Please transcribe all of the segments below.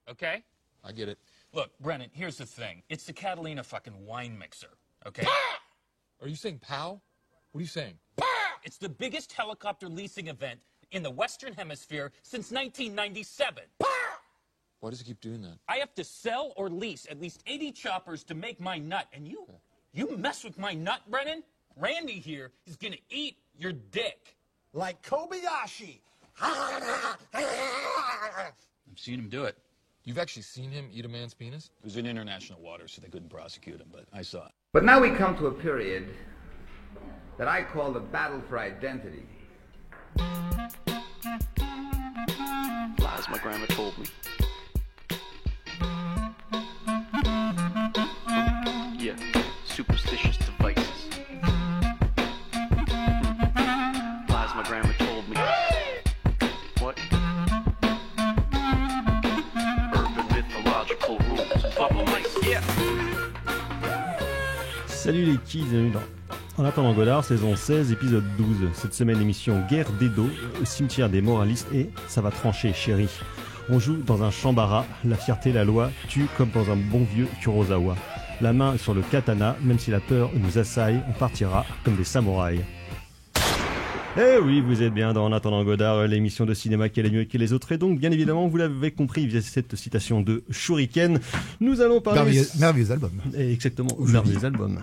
okay? I get it. Look, Brennan, here's the thing. It's the Catalina fucking wine mixer, okay? Are you saying pow? What are you saying? It's the biggest helicopter leasing event in the Western Hemisphere since 1997. Why does he keep doing that? I have to sell or lease at least 80 choppers to make my nut. And you mess with my nut, Brennan? Randy here is gonna eat your dick. Like Kobayashi. I've seen him do it. You've actually seen him eat a man's penis? It was in international waters, so they couldn't prosecute him, but I saw it. But now we come to a period that I call the battle for identity. Lies my grandma told me. Yeah, superstitious devices. Lies my grandma told me. What? Urban mythological rules. Bubble mice, yeah. Salut les kids, bienvenue dans En attendant Godard, saison 16, épisode 12. Cette semaine, émission Guerre d'Edo, au cimetière des moralistes, et ça va trancher, chérie. On joue dans un chambara, la fierté, la loi, tue comme dans un bon vieux Kurosawa. La main sur le katana, même si la peur nous assaille, on partira comme des samouraïs. Eh oui, vous êtes bien dans En attendant Godard, l'émission de cinéma qui est mieux que les autres. Et donc, bien évidemment, vous l'avez compris via cette citation de Shuriken, nous allons parler... Merveilleux album. Exactement, merveilleux album.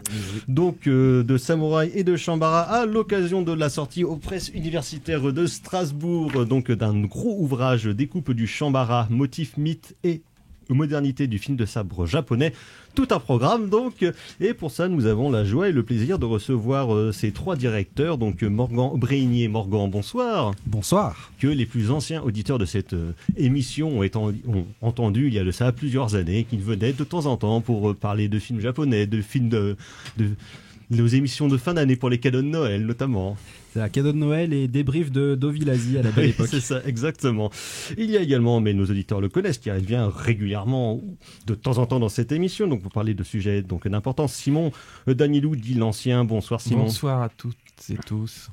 Donc, de Samouraï et de Chambara, à l'occasion de la sortie aux presses universitaires de Strasbourg, donc d'un gros ouvrage découpe du Chambara, motif, mythe et modernité du film de sabre japonais. Tout un programme donc, et pour ça nous avons la joie et le plaisir de recevoir ces trois directeurs, donc Morgan Bréignier. Morgan, bonsoir. Bonsoir. Que les plus anciens auditeurs de cette émission ont entendu il y a de ça plusieurs années, qui venaient de temps en temps pour parler de films japonais, de films de nos émissions de fin d'année pour les cadeaux de Noël notamment. C'est un cadeau de Noël et débrief de Dovilasi à la belle époque. C'est ça, exactement. Il y a également, mais nos auditeurs le connaissent, qui revient régulièrement, de temps en temps dans cette émission, donc pour parler de sujets donc d'importance. Simon Danilou, dit l'ancien. Bonsoir Simon. Bonsoir à toutes et tous.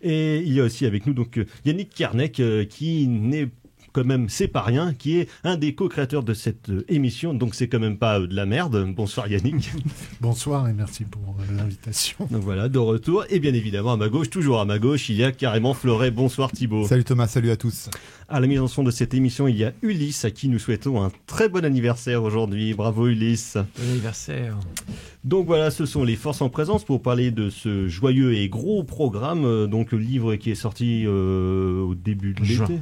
Et il y a aussi avec nous donc Yannick Kernek, qui n'est quand même, c'est pas rien, qui est un des co-créateurs de cette émission, donc c'est quand même pas de la merde. Bonsoir Yannick. Bonsoir et merci pour l'invitation. Donc voilà, de retour, et bien évidemment à ma gauche, toujours à ma gauche, il y a carrément Fleuret. Bonsoir Thibaut. Salut Thomas, salut à tous. À la mise en son de cette émission, il y a Ulysse, à qui nous souhaitons un très bon anniversaire aujourd'hui. Bravo Ulysse. Bon anniversaire. Donc voilà, ce sont les forces en présence pour parler de ce joyeux et gros programme, donc le livre qui est sorti au début de l'été,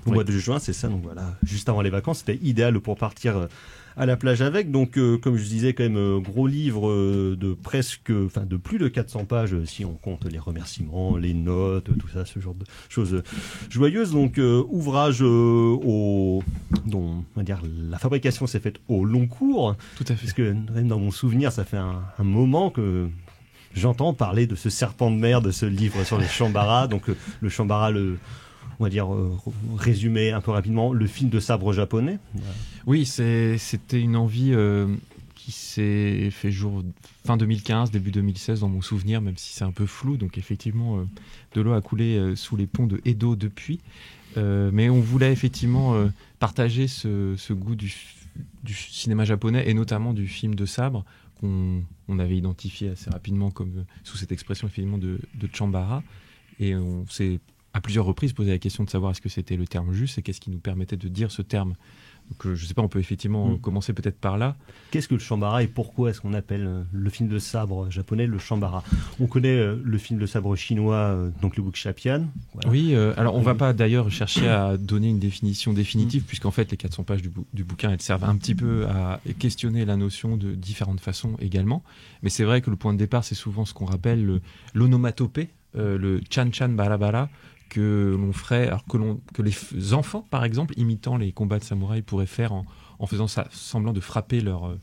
au mois de juin, c'est ça, donc voilà, juste avant les vacances, c'était idéal pour partir à la plage avec. Donc comme je disais, quand même gros livre de plus de 400 pages si on compte les remerciements, les notes, tout ça, ce genre de choses joyeuses. Donc ouvrage dont on va dire la fabrication s'est faite au long cours. Tout à fait. Parce que même dans mon souvenir, ça fait un moment que j'entends parler de ce serpent de mer, de ce livre sur les Chambara. Donc le Chambara, on va dire, résumé un peu rapidement, le film de sabre japonais. Oui, c'était une envie qui s'est fait jour fin 2015, début 2016 dans mon souvenir, même si c'est un peu flou. Donc effectivement, de l'eau a coulé sous les ponts de Edo depuis. Mais on voulait effectivement partager ce goût du cinéma japonais et notamment du film de sabre qu'on avait identifié assez rapidement comme sous cette expression effectivement de Chambara. Et on s'est à plusieurs reprises posé la question de savoir est-ce que c'était le terme juste et qu'est-ce qui nous permettait de dire ce terme. Donc je sais pas, on peut effectivement commencer peut-être par là. Qu'est-ce que le Chambara et pourquoi est-ce qu'on appelle le film de sabre japonais le Chambara? On connaît le film de sabre chinois, donc le Wuxia-pian. Voilà. Oui, alors on va pas d'ailleurs chercher à donner une définition définitive puisqu'en fait les 400 pages du bouquin elles servent un petit peu à questionner la notion de différentes façons également. Mais c'est vrai que le point de départ c'est souvent ce qu'on rappelle l'onomatopée, le chan-chan bara-bara, que l'on ferait, alors que les enfants, par exemple, imitant les combats de samouraï, pourraient faire en faisant semblant de frapper leur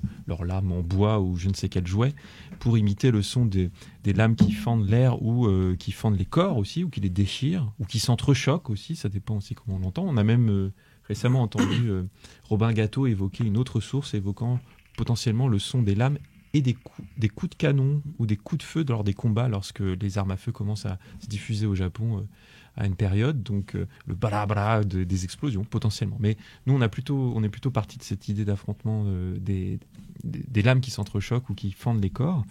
lame en bois ou je ne sais quel jouet, pour imiter le son des lames qui fendent l'air ou qui fendent les corps aussi, ou qui les déchirent, ou qui s'entrechoquent aussi, ça dépend aussi comment on l'entend. On a même récemment entendu Robin Gâteau évoquer une autre source évoquant potentiellement le son des lames et des coups de canon ou des coups de feu lors des combats, lorsque les armes à feu commencent à se diffuser au Japon à une période, donc le balabra des explosions potentiellement. Mais nous, on est plutôt parti de cette idée d'affrontement des lames qui s'entrechoquent ou qui fendent les corps.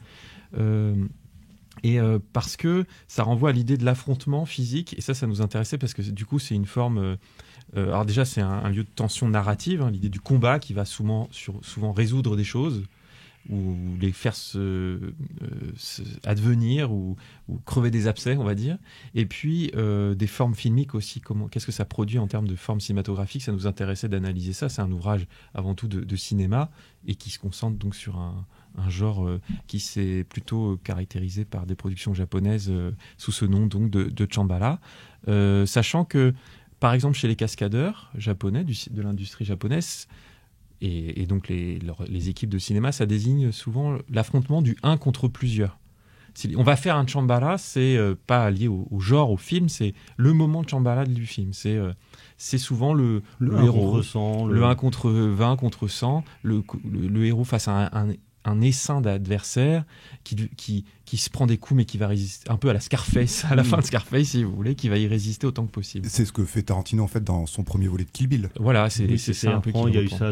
Parce que ça renvoie à l'idée de l'affrontement physique, et ça nous intéressait parce que du coup c'est une forme... alors déjà c'est un lieu de tension narrative, hein, l'idée du combat qui va souvent résoudre des choses, ou les faire advenir, ou crever des abcès, on va dire. Et puis des formes filmiques aussi, qu'est-ce que ça produit en termes de formes cinématographiques, ça nous intéressait d'analyser ça. C'est un ouvrage avant tout de cinéma, et qui se concentre donc sur un genre qui s'est plutôt caractérisé par des productions japonaises sous ce nom donc de Chambara, sachant que par exemple chez les cascadeurs japonais de l'industrie japonaise et donc les équipes de cinéma, ça désigne souvent l'affrontement du un contre plusieurs. Si on va faire un Chambara, c'est pas lié au genre, au film, c'est le moment de Chambara du film. C'est souvent le héros, le 1 contre 20 contre 100, le héros face à un essaim d'adversaires qui se prend des coups, mais qui va résister un peu à la Scarface, à la fin de Scarface si vous voulez, qui va y résister autant que possible. C'est ce que fait Tarantino en fait dans son premier volet de Kill Bill. Voilà, c'est ça un peu. Il y a eu ça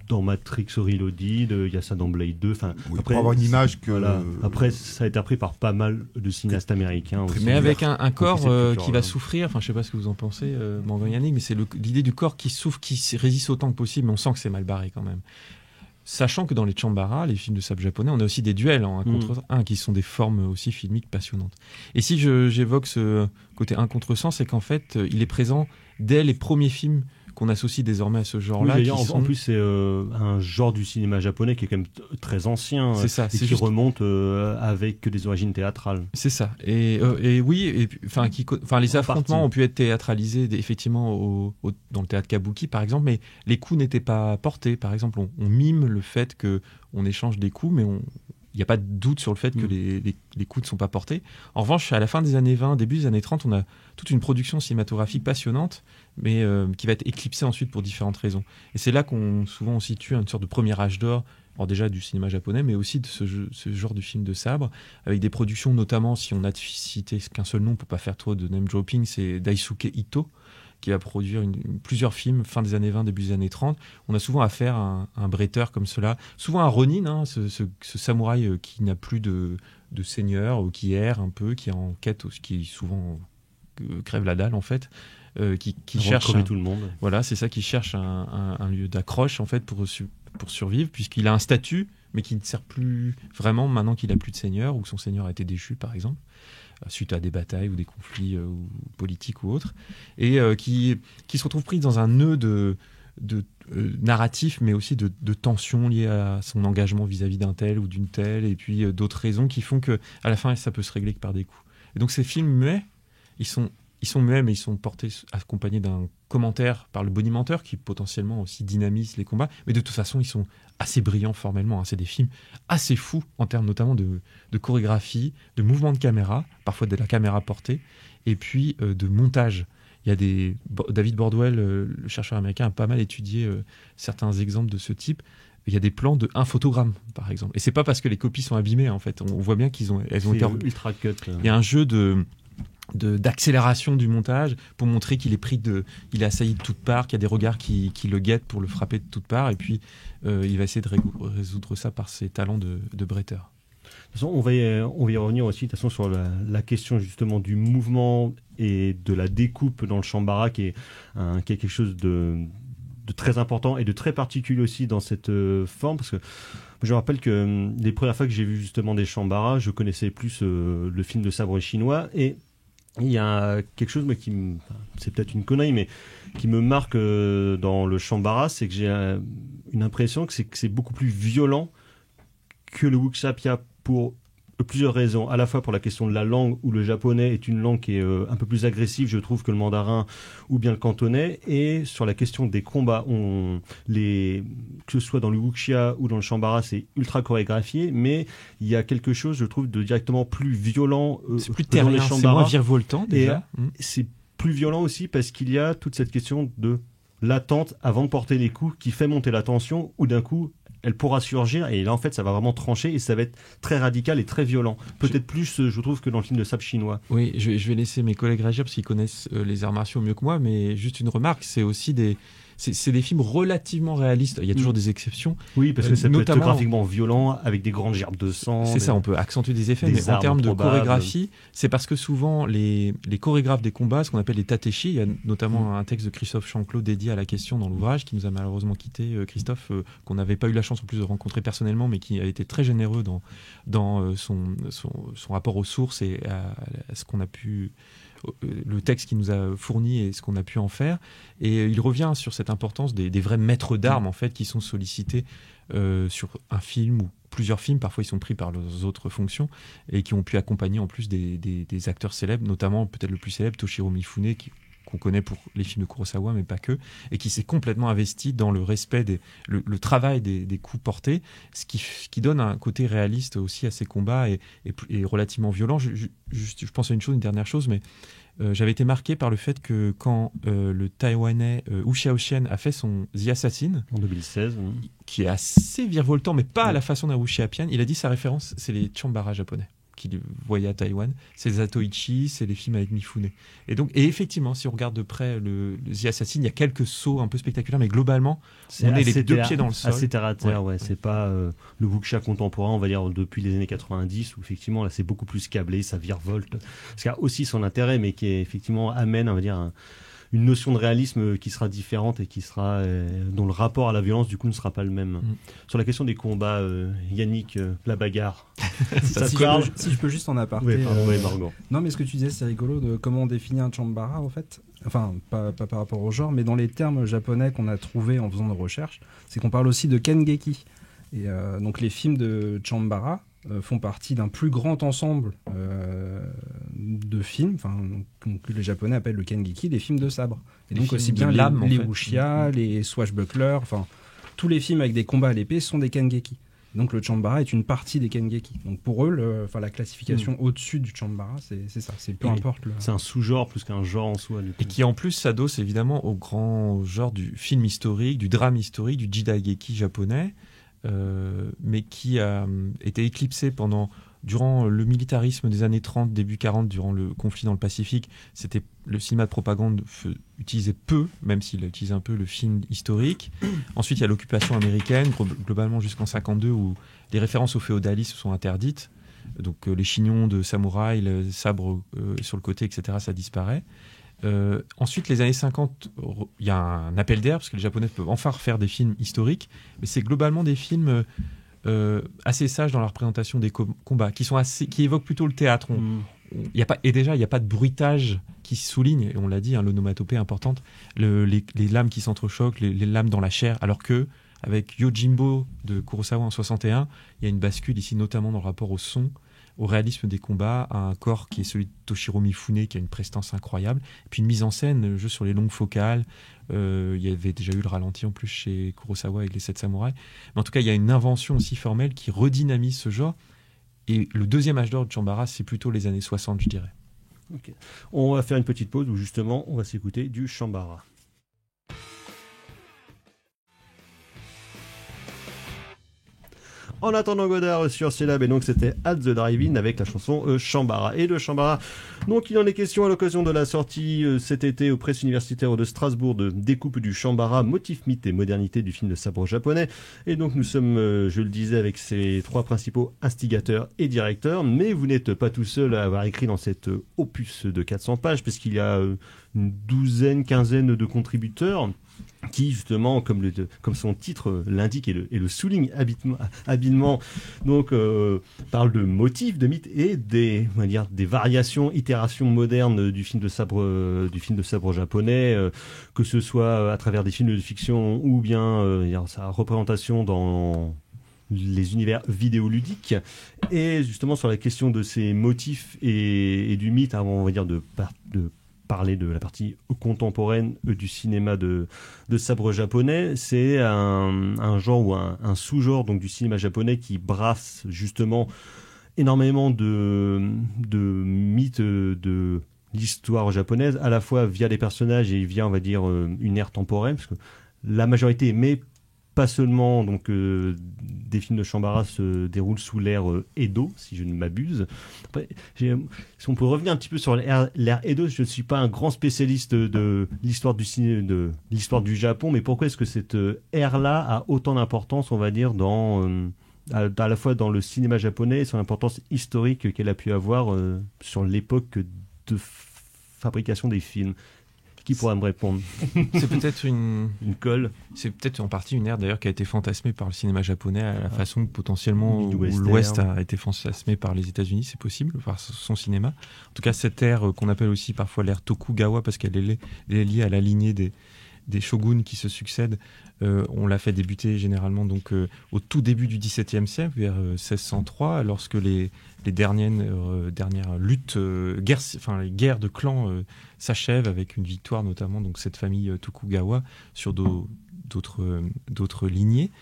dans Matrix Reloaded, il y a ça dans Blade 2. Enfin, oui, après, pour avoir une image que... Voilà. Après, ça a été appris par pas mal de cinéastes américains. Aussi. Mais avec un corps qui va souffrir, enfin je sais pas ce que vous en pensez, Morgan Yannick, mais c'est l'idée du corps qui souffre, qui résiste autant que possible, mais on sent que c'est mal barré quand même. Sachant que dans les Chambara, les films de sabre japonais, on a aussi des duels en 1 contre 1 qui sont des formes aussi filmiques passionnantes. Et si j'évoque ce côté 1 contre 100, c'est qu'en fait, il est présent dès les premiers films qu'on associe désormais à ce genre-là. Oui, en plus, c'est un genre du cinéma japonais qui est quand même très ancien. C'est ça, et qui remonte avec des origines théâtrales. C'est ça. Et oui, les affrontements ont pu être théâtralisés effectivement dans le théâtre kabuki, par exemple, mais les coups n'étaient pas portés. Par exemple, on mime le fait qu'on échange des coups, mais il n'y a pas de doute sur le fait que les coups ne sont pas portés. En revanche, à la fin des années 20, début des années 30, on a toute une production cinématographique passionnante, mais qui va être éclipsée ensuite pour différentes raisons. Et c'est là souvent on situe une sorte de premier âge d'or, alors déjà du cinéma japonais, mais aussi de ce genre de film de sabre, avec des productions notamment, si on a cité qu'un seul nom, on ne peut pas faire trop de name dropping, c'est Daisuke Ito, qui va produire plusieurs films fin des années 20, début des années 30. On a souvent affaire à un bretteur comme cela, souvent un ronin, hein, ce samouraï qui n'a plus de seigneur, ou qui erre un peu, qui est en quête, qui souvent crève la dalle en fait, qui cherche tout le monde. Voilà, c'est ça, qui cherche un lieu d'accroche en fait pour survivre, puisqu'il a un statut, mais qui ne sert plus vraiment maintenant qu'il a plus de seigneur, ou son seigneur a été déchu par exemple, suite à des batailles ou des conflits politiques ou autres, et qui se retrouve pris dans un nœud de narratif, mais aussi de tension liée à son engagement vis-à-vis d'un tel ou d'une telle, et puis d'autres raisons qui font que à la fin ça peut se régler que par des coups. Et donc ces films muets, ils sont muets, mais ils sont accompagnés d'un commentaire par le bonimenteur qui potentiellement aussi dynamise les combats, mais de toute façon ils sont assez brillants formellement, hein. C'est des films assez fous en termes notamment de chorégraphie, de mouvement de caméra, parfois de la caméra portée, et puis de montage. Il y a David Bordwell, le chercheur américain, a pas mal étudié certains exemples de ce type. Il y a des plans de 1 photogramme, par exemple. Et c'est pas parce que les copies sont abîmées, en fait. On voit bien elles ont été ultra cut. Il y a un jeu d'accélération du montage pour montrer qu'il est assailli de toutes parts, qu'il y a des regards qui le guettent pour le frapper de toutes parts, et puis il va essayer de résoudre ça par ses talents de bretteur. De toute façon, on va y revenir aussi de toute façon, sur la question justement du mouvement et de la découpe dans le Chambara, qui est quelque chose de très important et de très particulier aussi dans cette forme, parce que je me rappelle que les premières fois que j'ai vu justement des Chambara, je connaissais plus le film de sabre chinois, et il y a quelque chose c'est peut-être une connerie, mais qui me marque dans le Chambara, c'est que j'ai une impression que c'est beaucoup plus violent que le wuxia pour plusieurs raisons. À la fois pour la question de la langue, où le japonais est une langue qui est un peu plus agressive, je trouve, que le mandarin ou bien le cantonais, et sur la question des combats, que ce soit dans le wuxia ou dans le Chambara, c'est ultra chorégraphié, mais il y a quelque chose, je trouve, de directement plus violent. C'est plus terrien, c'est moins virevoltant déjà. Et c'est plus violent aussi parce qu'il y a toute cette question de l'attente avant de porter les coups qui fait monter la tension, ou d'un coup elle pourra surgir, et là en fait ça va vraiment trancher et ça va être très radical et très violent. Peut-être plus, je trouve, que dans le film de sabre chinois. Oui, je vais laisser mes collègues réagir parce qu'ils connaissent les arts martiaux mieux que moi, mais juste une remarque, c'est aussi c'est des films relativement réalistes. Il y a toujours des exceptions. Oui, parce que ça peut être notamment graphiquement violent, avec des grandes gerbes de sang. C'est ça, on peut accentuer des effets, des mais en armes termes de probables. chorégraphie, c'est parce que souvent les chorégraphes des combats, ce qu'on appelle les tateshi, il y a notamment un texte de Christophe Chanclot dédié à la question dans l'ouvrage, qui nous a malheureusement quitté, Christophe, qu'on n'avait pas eu la chance en plus de rencontrer personnellement, mais qui a été très généreux dans son rapport aux sources et à ce qu'on a pu... le texte qu'il nous a fourni et ce qu'on a pu en faire. Et il revient sur cette importance des vrais maîtres d'armes, en fait, qui sont sollicités sur un film ou plusieurs films. Parfois, ils sont pris par leurs autres fonctions et qui ont pu accompagner en plus des acteurs célèbres, notamment peut-être le plus célèbre, Toshiro Mifune, qu'on connaît pour les films de Kurosawa, mais pas que, et qui s'est complètement investi dans le respect, le travail des coups portés, ce qui donne un côté réaliste aussi à ces combats et relativement violent. Je pense à une dernière chose, mais j'avais été marqué par le fait que quand le Taïwanais Wu Xiaoxian a fait son The Assassin, En 2016. qui est assez virevoltant, mais pas à la façon d'un Wu Xiaopian, il a dit sa référence, c'est les Chambara japonais qu'il voyait à Taïwan, c'est les Zatoichi, c'est les films avec Mifune. Et effectivement, si on regarde de près le The Assassin, il y a quelques sauts un peu spectaculaires, mais globalement, on est les deux pieds dans le sol. Assez terre à terre, ouais. C'est pas le wuxia contemporain, on va dire, depuis les années 90, où effectivement, là, c'est beaucoup plus câblé, ça virevolte. Ce qui a aussi son intérêt, mais qui effectivement amène, on va dire, une notion de réalisme qui sera différente et dont le rapport à la violence du coup ne sera pas le même. Sur la question des combats, Yannick, la bagarre, ça si, te parle si je peux juste en aparté. Oui, pardon, oui, Margot. Non, mais ce que tu disais, c'est rigolo de comment on définit un chambara en fait. Enfin, pas par rapport au genre, mais dans les termes japonais qu'on a trouvés en faisant nos recherches, c'est qu'on parle aussi de kengeki. Et donc les films de chambara font partie d'un plus grand ensemble de films, que les Japonais appellent le kengeki, des films de sabre. Et donc aussi bien les wuxia, les swashbucklers, enfin tous les films avec des combats à l'épée sont des kengeki. Donc le chambara est une partie des kengeki. Donc pour eux, la classification au-dessus du chambara, c'est ça. C'est peu importe. C'est un sous-genre plus qu'un genre en soi. Et qui en plus s'adosse évidemment au grand genre du film historique, du drame historique, du jidaigeki japonais. Mais qui a été éclipsé durant le militarisme des années 30, début 40, durant le conflit dans le Pacifique. C'était le cinéma de propagande utilisait peu, même s'il a utilisé un peu le film historique. Ensuite, il y a l'occupation américaine, globalement jusqu'en 52, où les références au féodalisme sont interdites. Donc les chignons de samouraï, le sabre sur le côté, etc., ça disparaît. Ensuite, les années 50, il y a un appel d'air parce que les Japonais peuvent enfin refaire des films historiques, mais c'est globalement des films assez sages dans la représentation des combats, qui évoquent plutôt le théâtre. Il y a pas de bruitage qui souligne, et on l'a dit, l'onomatopée importante, les lames qui s'entrechoquent, les lames dans la chair, alors que avec Yojimbo de Kurosawa en 61, il y a une bascule ici, notamment dans le rapport au son, au réalisme des combats, à un corps qui est celui de Toshiro Mifune, qui a une prestance incroyable, et puis une mise en scène, le jeu sur les longues focales. Il y avait déjà eu le ralenti en plus chez Kurosawa avec les 7 samouraïs. Mais en tout cas, il y a une invention aussi formelle qui redynamise ce genre. Et le deuxième âge d'or de Chambara, c'est plutôt les années 60, je dirais. Okay. On va faire une petite pause où justement, on va s'écouter du Chambara. En attendant Godard sur Syllab, et donc c'était At the Drive-In avec la chanson Chambara. Et le Chambara, donc il en est question à l'occasion de la sortie cet été aux presses universitaires de Strasbourg de Découpe du Chambara, motif, mythe et modernité du film de sabre japonais. Et donc nous sommes, je le disais, avec ces 3 principaux instigateurs et directeurs, mais vous n'êtes pas tout seul à avoir écrit dans cet opus de 400 pages, puisqu'il y a une quinzaine de contributeurs qui justement, comme son titre l'indique et le souligne habilement, donc parle de motifs, de mythes et des variations, itérations modernes du film de sabre japonais, que ce soit à travers des films de fiction ou bien sa représentation dans les univers vidéoludiques. Et justement sur la question de ces motifs et du mythe, avant on va dire de parler de la partie contemporaine du cinéma de sabre japonais, c'est un genre ou un sous-genre donc du cinéma japonais qui brasse justement énormément de mythes de l'histoire japonaise, à la fois via les personnages et via, on va dire, une ère temporelle, parce que la majorité, mais pas seulement donc des films de Shambara se déroulent sous l'ère Edo, si je ne m'abuse. Après, si on peut revenir un petit peu sur l'ère Edo, je ne suis pas un grand spécialiste de l'histoire du ciné, de l'histoire du Japon, mais pourquoi est-ce que cette ère-là a autant d'importance, on va dire, à la fois dans le cinéma japonais et son importance historique qu'elle a pu avoir sur l'époque de fabrication des films? Qui pourra me répondre? C'est peut-être une colle. C'est peut-être en partie une ère d'ailleurs qui a été fantasmée par le cinéma japonais à la façon potentiellement où Western. l'Ouest a été fantasmé par les États-Unis, c'est possible, par son cinéma. En tout cas, cette ère qu'on appelle aussi parfois l'ère Tokugawa parce qu'elle est liée à la lignée des shoguns qui se succèdent. On l'a fait débuter généralement donc au tout début du XVIIe siècle, vers 1603, lorsque les dernières luttes, les guerres de clans s'achèvent avec une victoire notamment donc cette famille Tokugawa sur d'autres lignées.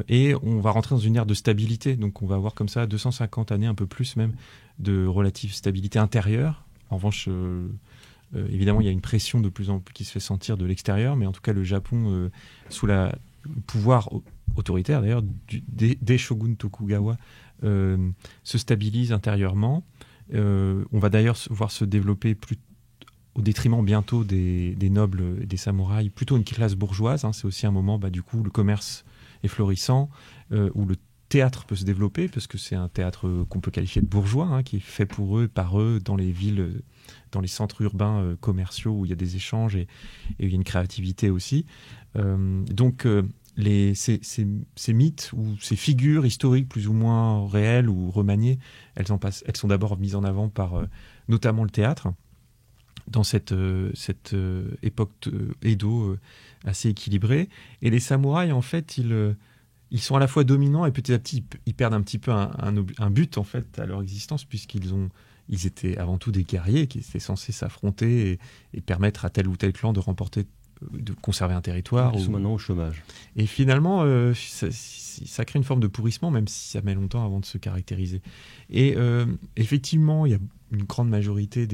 Et on va rentrer dans une ère de stabilité. Donc on va avoir comme ça 250 années, un peu plus même, de relative stabilité intérieure. En revanche, évidemment, il y a une pression de plus en plus qui se fait sentir de l'extérieur, mais en tout cas, le Japon, sous le pouvoir autoritaire d'ailleurs des shoguns Tokugawa, se stabilise intérieurement. On va d'ailleurs voir se développer au détriment bientôt des nobles et des samouraïs, plutôt une classe bourgeoise. C'est aussi un moment, du coup, le commerce est florissant, où le théâtre peut se développer, parce que c'est un théâtre qu'on peut qualifier de bourgeois, qui est fait pour eux, par eux, dans les villes, dans les centres urbains commerciaux où il y a des échanges et il y a une créativité aussi. Donc, ces mythes ou ces figures historiques plus ou moins réelles ou remaniées, elles sont d'abord mises en avant par notamment le théâtre, dans cette époque Edo assez équilibrée. Et les samouraïs, en fait, ils sont à la fois dominants et petit à petit, ils perdent un petit peu un but en fait à leur existence, puisqu'ils étaient avant tout des guerriers qui étaient censés s'affronter et permettre à tel ou tel clan de conserver un territoire. Ils sont maintenant au chômage. Et finalement, ça crée une forme de pourrissement, même si ça met longtemps avant de se caractériser. Et effectivement, il y a une grande majorité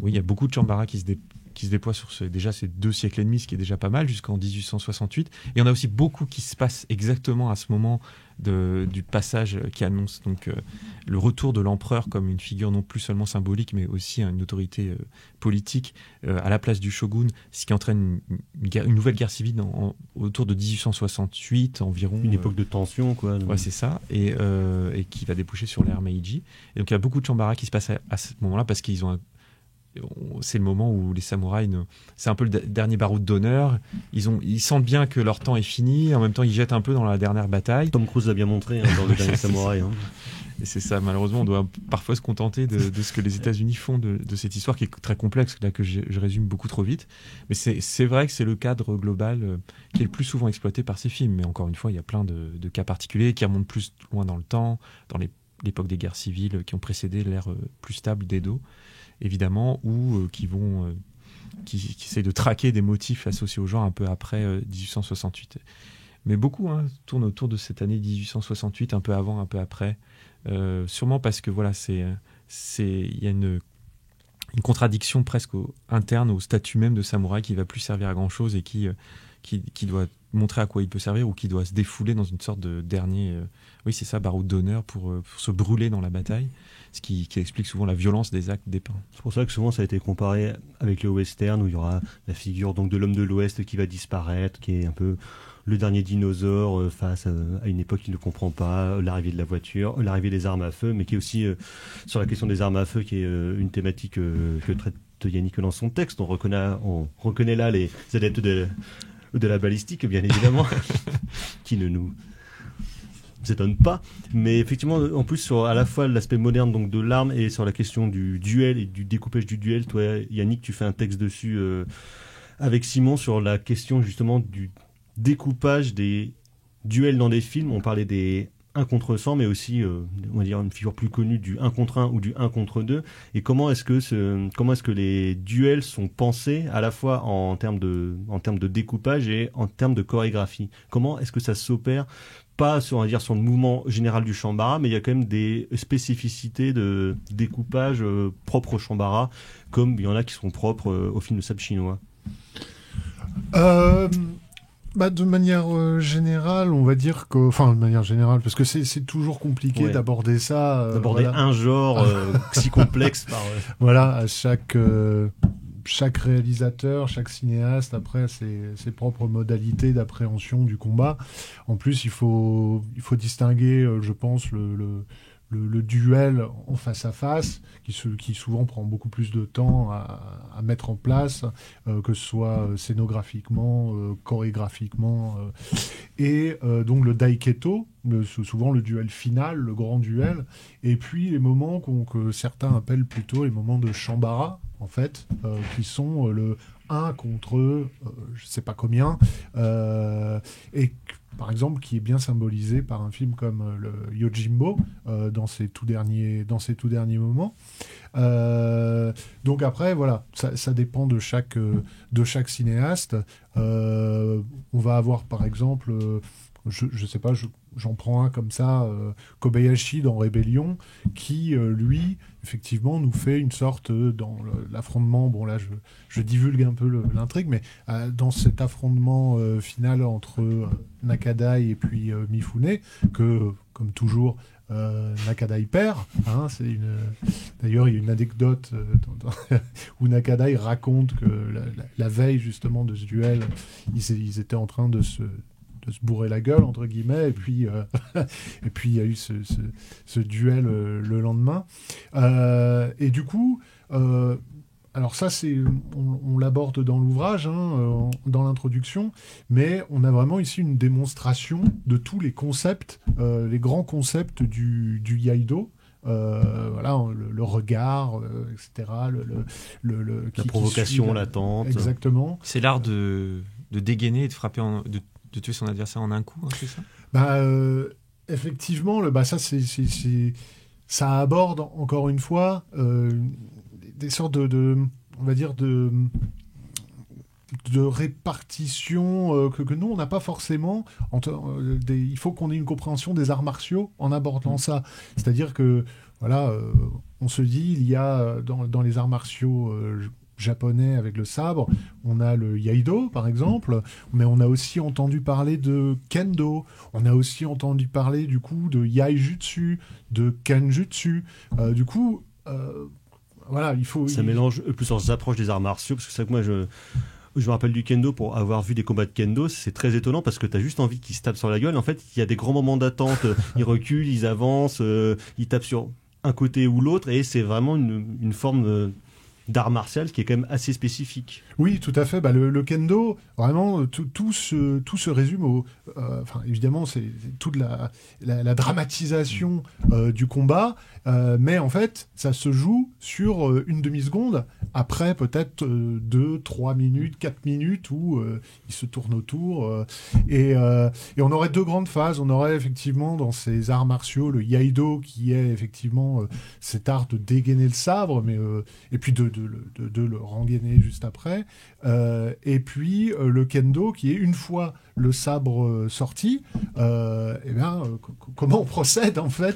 il y a beaucoup de Shambara qui se déploient sur ces 2 siècles et demi, ce qui est déjà pas mal, jusqu'en 1868. Et il y en a aussi beaucoup qui se passent exactement à ce moment du passage qui annonce donc le retour de l'empereur comme une figure non plus seulement symbolique, mais aussi une autorité politique à la place du shogun, ce qui entraîne une nouvelle guerre civile autour de 1868 environ. Une époque de tension, quoi. Ouais, c'est ça, et qui va déboucher sur l'ère Meiji. Et donc il y a beaucoup de Shambara qui se passent à ce moment-là parce qu'ils ont c'est le moment où les samouraïs, c'est un peu le dernier baroud d'honneur. Ils sentent bien que leur temps est fini. En même temps, ils jettent un peu dans la dernière bataille. Tom Cruise l'a bien montré dans le dernier samouraï. Et c'est ça, malheureusement, on doit parfois se contenter de ce que les États-Unis font de cette histoire qui est très complexe, là que je résume beaucoup trop vite. Mais c'est vrai que c'est le cadre global qui est le plus souvent exploité par ces films. Mais encore une fois, il y a plein de cas particuliers qui remontent plus loin dans le temps, dans l'époque des guerres civiles qui ont précédé l'ère plus stable d'Edo, évidemment, ou qui essayent de traquer des motifs associés au genre un peu après 1868. Mais beaucoup tournent autour de cette année 1868, un peu avant, un peu après. Sûrement parce que voilà, il y a une contradiction presque interne au statut même de samouraï qui va plus servir à grand chose et qui doit montrer à quoi il peut servir ou qui doit se défouler dans une sorte de dernier, baroud d'honneur pour se brûler dans la bataille, ce qui explique souvent la violence des actes dépeints. C'est pour ça que souvent ça a été comparé avec le western où il y aura la figure donc de l'homme de l'Ouest qui va disparaître, qui est un peu le dernier dinosaure face à une époque qui ne comprend pas l'arrivée de la voiture, l'arrivée des armes à feu, mais qui est aussi sur la question des armes à feu, qui est une thématique que traite Yannick dans son texte. On reconnaît là les adeptes de la balistique, bien évidemment, qui ne nous étonne pas, mais effectivement, en plus sur à la fois l'aspect moderne donc de l'arme et sur la question du duel et du découpage du duel. Toi, Yannick, tu fais un texte dessus avec Simon sur la question justement du découpage des duels dans des films. On parlait des 1 contre 100, mais aussi on va dire une figure plus connue du 1 contre 1 ou du 1 contre 2. Et comment est-ce que les duels sont pensés à la fois en termes de découpage et en termes de chorégraphie? Comment est-ce que ça s'opère? Pas sur le mouvement général du Shambara, mais il y a quand même des spécificités de découpage propres au Shambara, comme il y en a qui sont propres au film de sabre chinois. De manière générale, on va dire que... Enfin, de manière générale, parce que c'est toujours compliqué d'aborder ça. D'aborder un genre si complexe par... Voilà, à chaque réalisateur, chaque cinéaste, après, ses propres modalités d'appréhension du combat. En plus, il faut distinguer, je pense, le duel en face à face, qui souvent prend beaucoup plus de temps à mettre en place, que ce soit scénographiquement, chorégraphiquement, et donc le daiketo, souvent le duel final, le grand duel, et puis les moments que certains appellent plutôt les moments de Shambara, en fait, qui sont le 1 contre je sais pas combien, et par exemple qui est bien symbolisé par un film comme le Yojimbo dans ses tout derniers moments. Donc après voilà, ça dépend de chaque cinéaste. On va avoir par exemple je sais pas, j'en prends un comme ça, Kobayashi dans Rébellion, qui, lui, effectivement, nous fait une sorte, dans l'affrontement, bon là, je divulgue un peu l'intrigue, mais dans cet affrontement final entre Nakadai et puis Mifune, que, comme toujours, Nakadai perd. Hein, D'ailleurs, il y a une anecdote où Nakadai raconte que la veille, justement, de ce duel, ils étaient en train de se bourrer la gueule, entre guillemets, et puis il y a eu ce duel le lendemain. Et du coup, alors ça, on l'aborde dans l'ouvrage, hein, dans l'introduction, mais on a vraiment ici une démonstration de tous les concepts, les grands concepts du Iaido. Voilà, le regard, etc. La provocation latente. Exactement. C'est l'art de dégainer et de frapper de tuer son adversaire en un coup, hein, c'est ça ? Effectivement, ça aborde encore une fois des sortes on va dire de répartition que nous on n'a pas forcément. Il faut qu'on ait une compréhension des arts martiaux en abordant ça. C'est-à-dire que voilà, on se dit il y a dans les arts martiaux japonais avec le sabre, on a le Iaido par exemple, mais on a aussi entendu parler de Kendo, on a aussi entendu parler du coup de Yaijutsu, de Kenjutsu, du coup voilà, ça mélange plusieurs approches des arts martiaux, parce que c'est ça que moi je me rappelle du kendo pour avoir vu des combats de kendo, c'est très étonnant parce que t'as juste envie qu'ils se tapent sur la gueule. En fait, il y a des grands moments d'attente, ils reculent, ils avancent, ils tapent sur un côté ou l'autre, et c'est vraiment une forme d'art martial qui est quand même assez spécifique. Oui, tout à fait. Le kendo, vraiment, tout se résume enfin, évidemment, c'est toute la dramatisation du combat, mais en fait, ça se joue sur une demi-seconde, après peut-être 2, 3 minutes, 4 minutes, où il se tourne autour. Et on aurait 2 grandes phases. On aurait effectivement, dans ces arts martiaux, le Iaido, qui est effectivement cet art de dégainer le sabre, mais, et puis de le rengainer juste après. Et puis le kendo, qui est une fois le sabre sorti, comment on procède en fait ?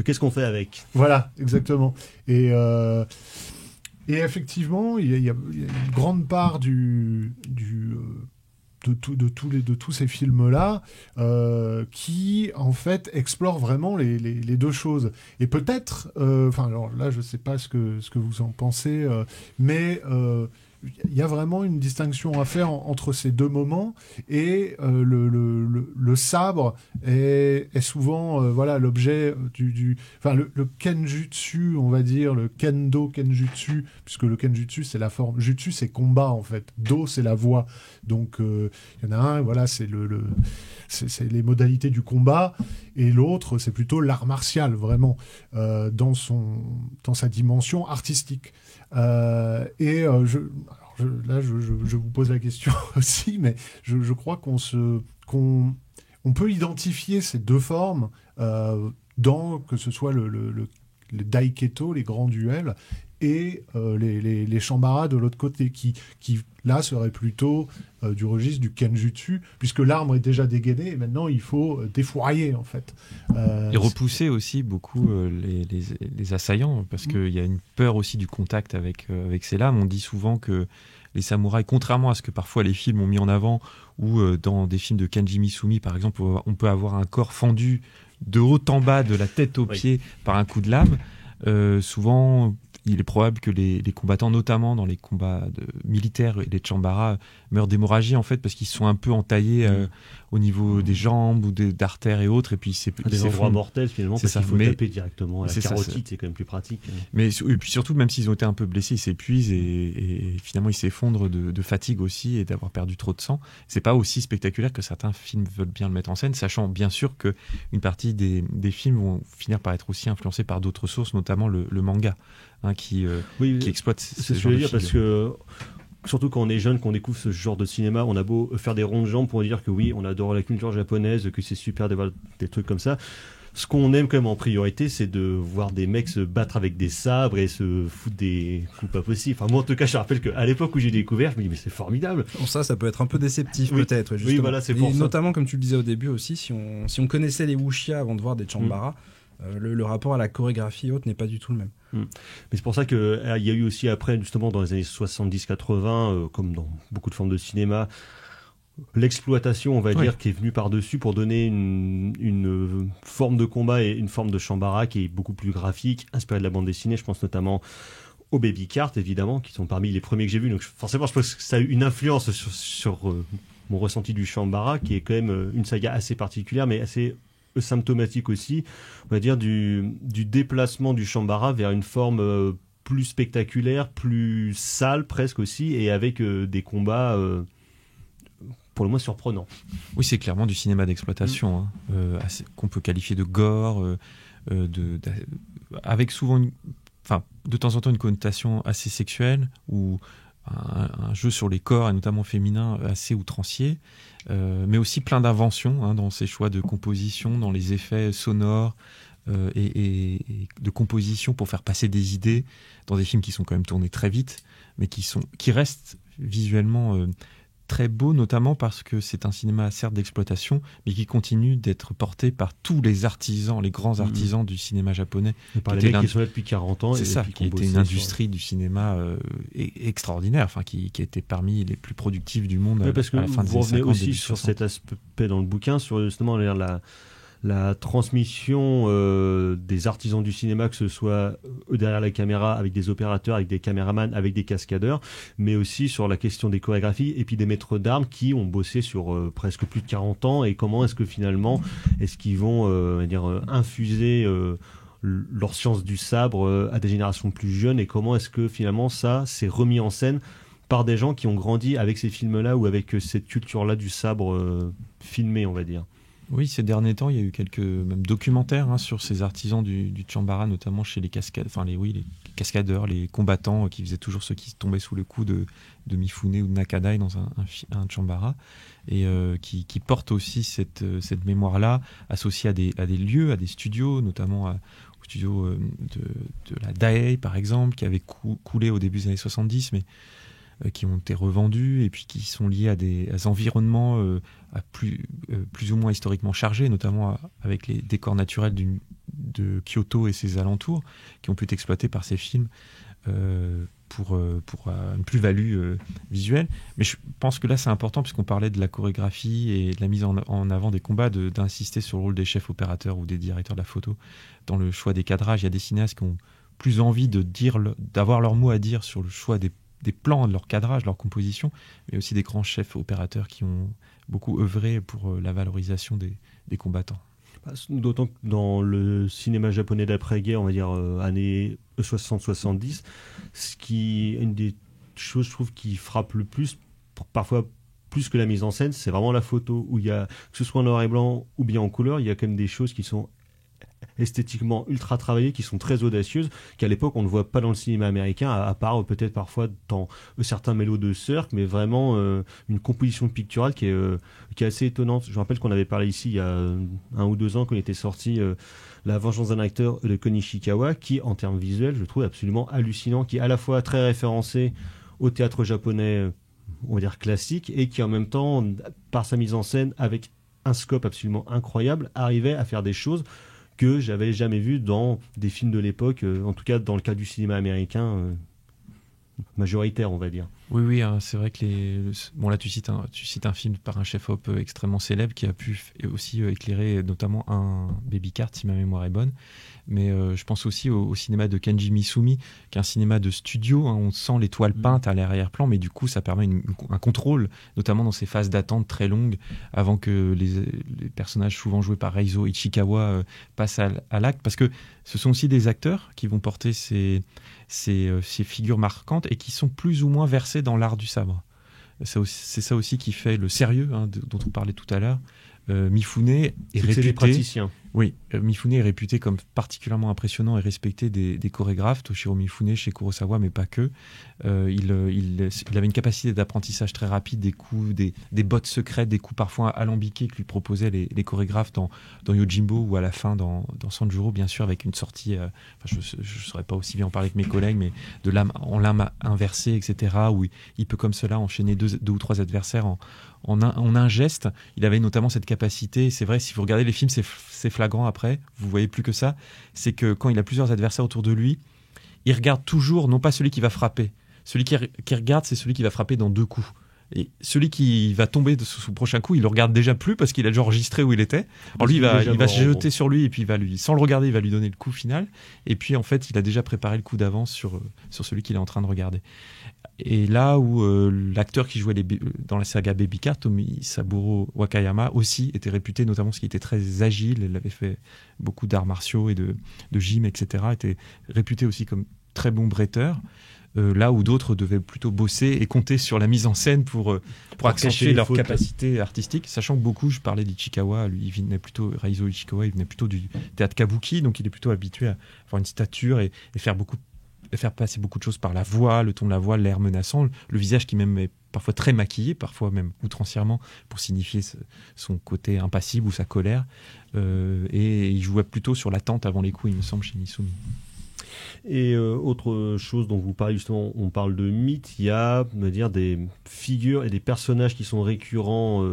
Qu'est-ce qu'on fait avec ? Voilà, exactement. Et effectivement, il y a une grande part de tous ces films-là qui, en fait, explorent vraiment les 2 choses. Et peut-être, alors là, je ne sais pas ce que vous en pensez, mais il y a vraiment une distinction à faire entre ces 2 moments, et le sabre est souvent voilà, l'objet le kenjutsu, on va dire, le kendo kenjutsu, puisque le kenjutsu c'est la forme, jutsu c'est combat en fait, do c'est la voie, donc il y en a un, voilà, c'est c'est les modalités du combat, et l'autre c'est plutôt l'art martial vraiment dans sa dimension artistique. Là, je vous pose la question aussi, mais je crois qu'on peut identifier ces 2 formes que ce soit le daiketo, les grands duels, et les shambara de l'autre côté, qui là serait plutôt du registre du kenjutsu, puisque l'arme est déjà dégainée et maintenant il faut défourailler en fait. Et repousser aussi beaucoup les assaillants, parce qu'il y a une peur aussi du contact avec ces lames. On dit souvent que les samouraïs, contrairement à ce que parfois les films ont mis en avant, ou dans des films de Kenji Misumi, par exemple, on peut avoir un corps fendu de haut en bas, de la tête aux pieds, par un coup de lame. Souvent, il est probable que les combattants, notamment dans les combats militaires et les chambara, meurent d'hémorragie en fait parce qu'ils sont un peu entaillés au niveau des jambes ou d'artères et autres, et puis des endroits mortels finalement, parce qu'il faut taper directement à la carotide, c'est quand même plus pratique. Et puis surtout, même s'ils ont été un peu blessés, ils s'épuisent et finalement ils s'effondrent de fatigue aussi et d'avoir perdu trop de sang. C'est pas aussi spectaculaire que certains films veulent bien le mettre en scène, sachant bien sûr que une partie des films vont finir par être aussi influencés par d'autres sources, notamment le manga. Qui exploite ce genre de figure. Parce que surtout quand on est jeune, qu'on découvre ce genre de cinéma, on a beau faire des ronds de jambes pour dire que oui, on adore la culture japonaise, que c'est super d'avoir des trucs comme ça. Ce qu'on aime quand même en priorité, c'est de voir des mecs se battre avec des sabres et se foutre des coups pas possibles. Enfin, moi, en tout cas, je rappelle qu'à l'époque où j'ai découvert, je me dis, mais c'est formidable. Bon, ça peut être un peu déceptif, peut-être. Justement. Oui, voilà, c'est pour ça. Notamment, comme tu le disais au début aussi, si on connaissait les wuxia avant de voir des chambara, le rapport à la chorégraphie et autres n'est pas du tout le même. Mais c'est pour ça qu'il y a eu aussi après, justement, dans les années 70-80, comme dans beaucoup de formes de cinéma, l'exploitation, on va dire, qui est venue par-dessus pour donner une forme de combat et une forme de chambara qui est beaucoup plus graphique, inspirée de la bande dessinée. Je pense notamment aux Baby Cart, évidemment, qui sont parmi les premiers que j'ai vus. Donc forcément, je pense que ça a eu une influence sur mon ressenti du chambara, qui est quand même une saga assez particulière, mais assez symptomatique aussi, on va dire, du déplacement du chambara vers une forme plus spectaculaire, plus sale presque aussi, et avec des combats pour le moins surprenants. Oui, c'est clairement du cinéma d'exploitation, qu'on peut qualifier de gore, avec souvent de temps en temps une connotation assez sexuelle, ou un jeu sur les corps, et notamment féminins, assez outrancier, mais aussi plein d'inventions dans ses choix de composition, dans les effets sonores et de composition pour faire passer des idées dans des films qui sont quand même tournés très vite, mais qui restent visuellement très beaux, notamment parce que c'est un cinéma certes d'exploitation, mais qui continue d'être porté par tous les artisans, les grands artisans du cinéma japonais. Par les mecs qui sont là depuis 40 ans. C'est ça, qui était une industrie du cinéma extraordinaire, qui a été parmi les plus productives du monde parce que à la fin des années 50. Vous revenez aussi sur cet aspect dans le bouquin, sur justement la transmission des artisans du cinéma, que ce soit derrière la caméra, avec des opérateurs, avec des caméramans, avec des cascadeurs, mais aussi sur la question des chorégraphies et puis des maîtres d'armes qui ont bossé sur presque plus de 40 ans, et comment est-ce que finalement, est-ce qu'ils vont infuser leur science du sabre à des générations plus jeunes, et comment est-ce que finalement ça s'est remis en scène par des gens qui ont grandi avec ces films-là ou avec cette culture-là du sabre filmé, on va dire. Oui, ces derniers temps, il y a eu quelques même documentaires sur ces artisans du chambara, notamment chez les cascadeurs, les combattants qui faisaient toujours ceux qui tombaient sous le coup de Mifune ou de Nakadai dans un chambara, et qui portent aussi cette mémoire-là, associée à des lieux, à des studios, notamment au studio de la Dai, par exemple, qui avait coulé au début des années 70, mais qui ont été revendus, et puis qui sont liés à des environnements plus ou moins historiquement chargés, notamment avec les décors naturels de Kyoto et ses alentours, qui ont pu être exploités par ces films pour une plus-value visuelle. Mais je pense que là c'est important, puisqu'on parlait de la chorégraphie et de la mise en avant des combats, d'insister sur le rôle des chefs opérateurs ou des directeurs de la photo dans le choix des cadrages. Il y a des cinéastes qui ont plus envie d'avoir leur mot à dire sur le choix des plans, de leur cadrage, leur composition, mais aussi des grands chefs opérateurs qui ont beaucoup œuvré pour la valorisation des combattants. D'autant que dans le cinéma japonais d'après-guerre, on va dire années 60-70, une des choses, je trouve, qui frappe le plus, parfois plus que la mise en scène, c'est vraiment la photo, où il y a, que ce soit en noir et blanc ou bien en couleur, il y a quand même des choses qui sont esthétiquement ultra travaillées, qui sont très audacieuses, qu'à l'époque on ne voit pas dans le cinéma américain, à part peut-être parfois dans certains mélos de Cirque, mais vraiment une composition picturale qui est assez étonnante. Je me rappelle qu'on avait parlé ici il y a 1 ou 2 ans, qu'on était sorti La Vengeance d'un acteur de Kon Ishikawa, qui en termes visuels je trouve absolument hallucinant, qui est à la fois très référencé au théâtre japonais, on va dire classique, et qui en même temps, par sa mise en scène avec un scope absolument incroyable, arrivait à faire des choses que j'avais jamais vu dans des films de l'époque, en tout cas dans le cas du cinéma américain majoritaire, on va dire. Oui, hein, c'est vrai que bon là tu cites un film par un chef-op extrêmement célèbre qui a pu aussi éclairer notamment un Baby Cart si ma mémoire est bonne. Mais je pense aussi au cinéma de Kenji Misumi, qui est un cinéma de studio. Hein, on sent les toiles peintes à l'arrière-plan, mais du coup, ça permet un contrôle, notamment dans ces phases d'attente très longues, avant que les personnages souvent joués par Reizo Ichikawa passent à l'acte. Parce que ce sont aussi des acteurs qui vont porter ces figures marquantes et qui sont plus ou moins versés dans l'art du sabre. C'est ça aussi qui fait le sérieux dont on parlait tout à l'heure. Mifune est réputé. C'est des praticiens. Oui, Mifune est réputé comme particulièrement impressionnant et respecté des chorégraphes, Toshiro Mifune chez Kurosawa, mais pas que. Il avait une capacité d'apprentissage très rapide, des coups, des bottes secrètes, des coups parfois alambiqués que lui proposaient les chorégraphes dans Yojimbo ou à la fin dans Sanjuro, bien sûr, avec une sortie, je ne saurais pas aussi bien en parler que mes collègues, mais de lame inversée, etc., où il peut comme cela enchaîner deux ou trois adversaires en un geste. Il avait notamment cette capacité, c'est vrai, si vous regardez les films, c'est flagrant après, vous voyez plus que ça, c'est que quand il a plusieurs adversaires autour de lui, il regarde toujours, non pas celui qui va frapper, celui qui regarde, c'est celui qui va frapper dans 2 coups. Et celui qui va tomber de son prochain coup, il le regarde déjà plus parce qu'il a déjà enregistré où il était. Alors lui, il va se jeter sur lui et puis sans le regarder, il va lui donner le coup final. Et puis en fait, il a déjà préparé le coup d'avance sur celui qu'il est en train de regarder. Et là où l'acteur qui jouait dans la saga Baby Cart, Saburo Wakayama, aussi était réputé, notamment parce qu'il était très agile, il avait fait beaucoup d'arts martiaux et de gym, etc., était réputé aussi comme très bon bretteur. Là où d'autres devaient plutôt bosser et compter sur la mise en scène pour accentuer leur capacité artistique, sachant que beaucoup, je parlais d'Ichikawa, lui Reizo Ichikawa, il venait plutôt du théâtre kabuki, donc il est plutôt habitué à avoir une stature et faire passer beaucoup de choses par la voix, le ton de la voix, l'air menaçant, le visage qui même est parfois très maquillé, parfois même outrancièrement, pour signifier son côté impassible ou sa colère. Et il jouait plutôt sur l'attente avant les coups, il me semble, chez Misumi. Et autre chose dont vous parlez justement, on parle de mythes, il y a des figures et des personnages qui sont récurrents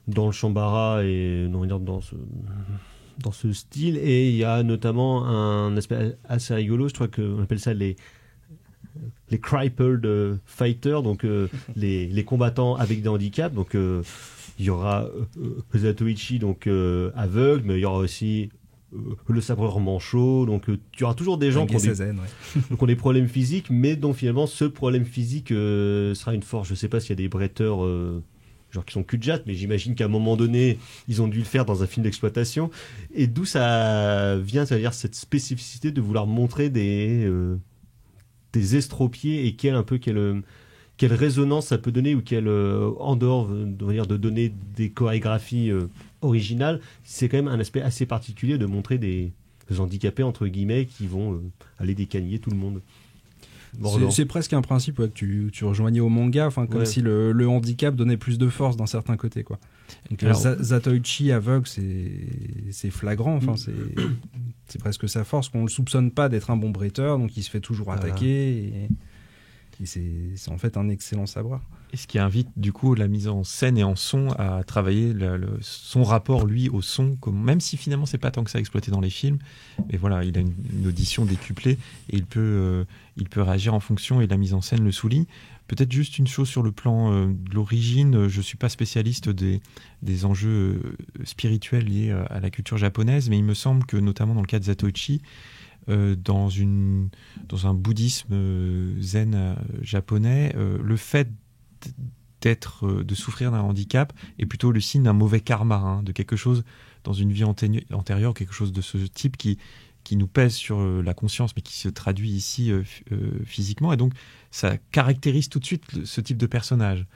dans le Shambara et dans ce style, et il y a notamment un aspect assez rigolo, je crois qu'on appelle ça les crippled fighters, donc les combattants avec des handicaps. Donc il y aura Zatoichi, donc aveugle, mais il y aura aussi le sabreur manchot, donc tu auras toujours des gens qui ont des problèmes physiques, mais dont finalement ce problème physique sera une force. Je sais pas s'il y a des bretteurs genre qui sont cul-de-jatte, mais j'imagine qu'à un moment donné ils ont dû le faire dans un film d'exploitation, et d'où ça vient, c'est-à-dire cette spécificité de vouloir montrer des estropiés, et quelle résonance ça peut donner, ou en dehors de donner des chorégraphies originales, c'est quand même un aspect assez particulier de montrer des handicapés entre guillemets qui vont aller décagner tout le monde. C'est presque un principe que tu rejoignais au manga, comme si le handicap donnait plus de force d'un certain côté, quoi. Donc, Zatoichi aveugle, c'est flagrant, c'est presque sa force, qu'on le soupçonne pas d'être un bon bretteur, donc il se fait toujours attaquer, et c'est en fait un excellent sabreur. Et ce qui invite du coup la mise en scène et en son à travailler son rapport lui au son, même si finalement c'est pas tant que ça exploité dans les films, mais voilà, il a une audition décuplée et il peut réagir en fonction, et la mise en scène le souligne. Peut-être juste une chose sur le plan de l'origine, je suis pas spécialiste des enjeux spirituels liés à la culture japonaise, mais il me semble que notamment dans le cas de Zatoichi, dans un bouddhisme zen japonais, le fait de souffrir d'un handicap est plutôt le signe d'un mauvais karma, de quelque chose dans une vie antérieure, quelque chose de ce type qui nous pèse sur la conscience, mais qui se traduit ici physiquement, et donc ça caractérise tout de suite ce type de personnage.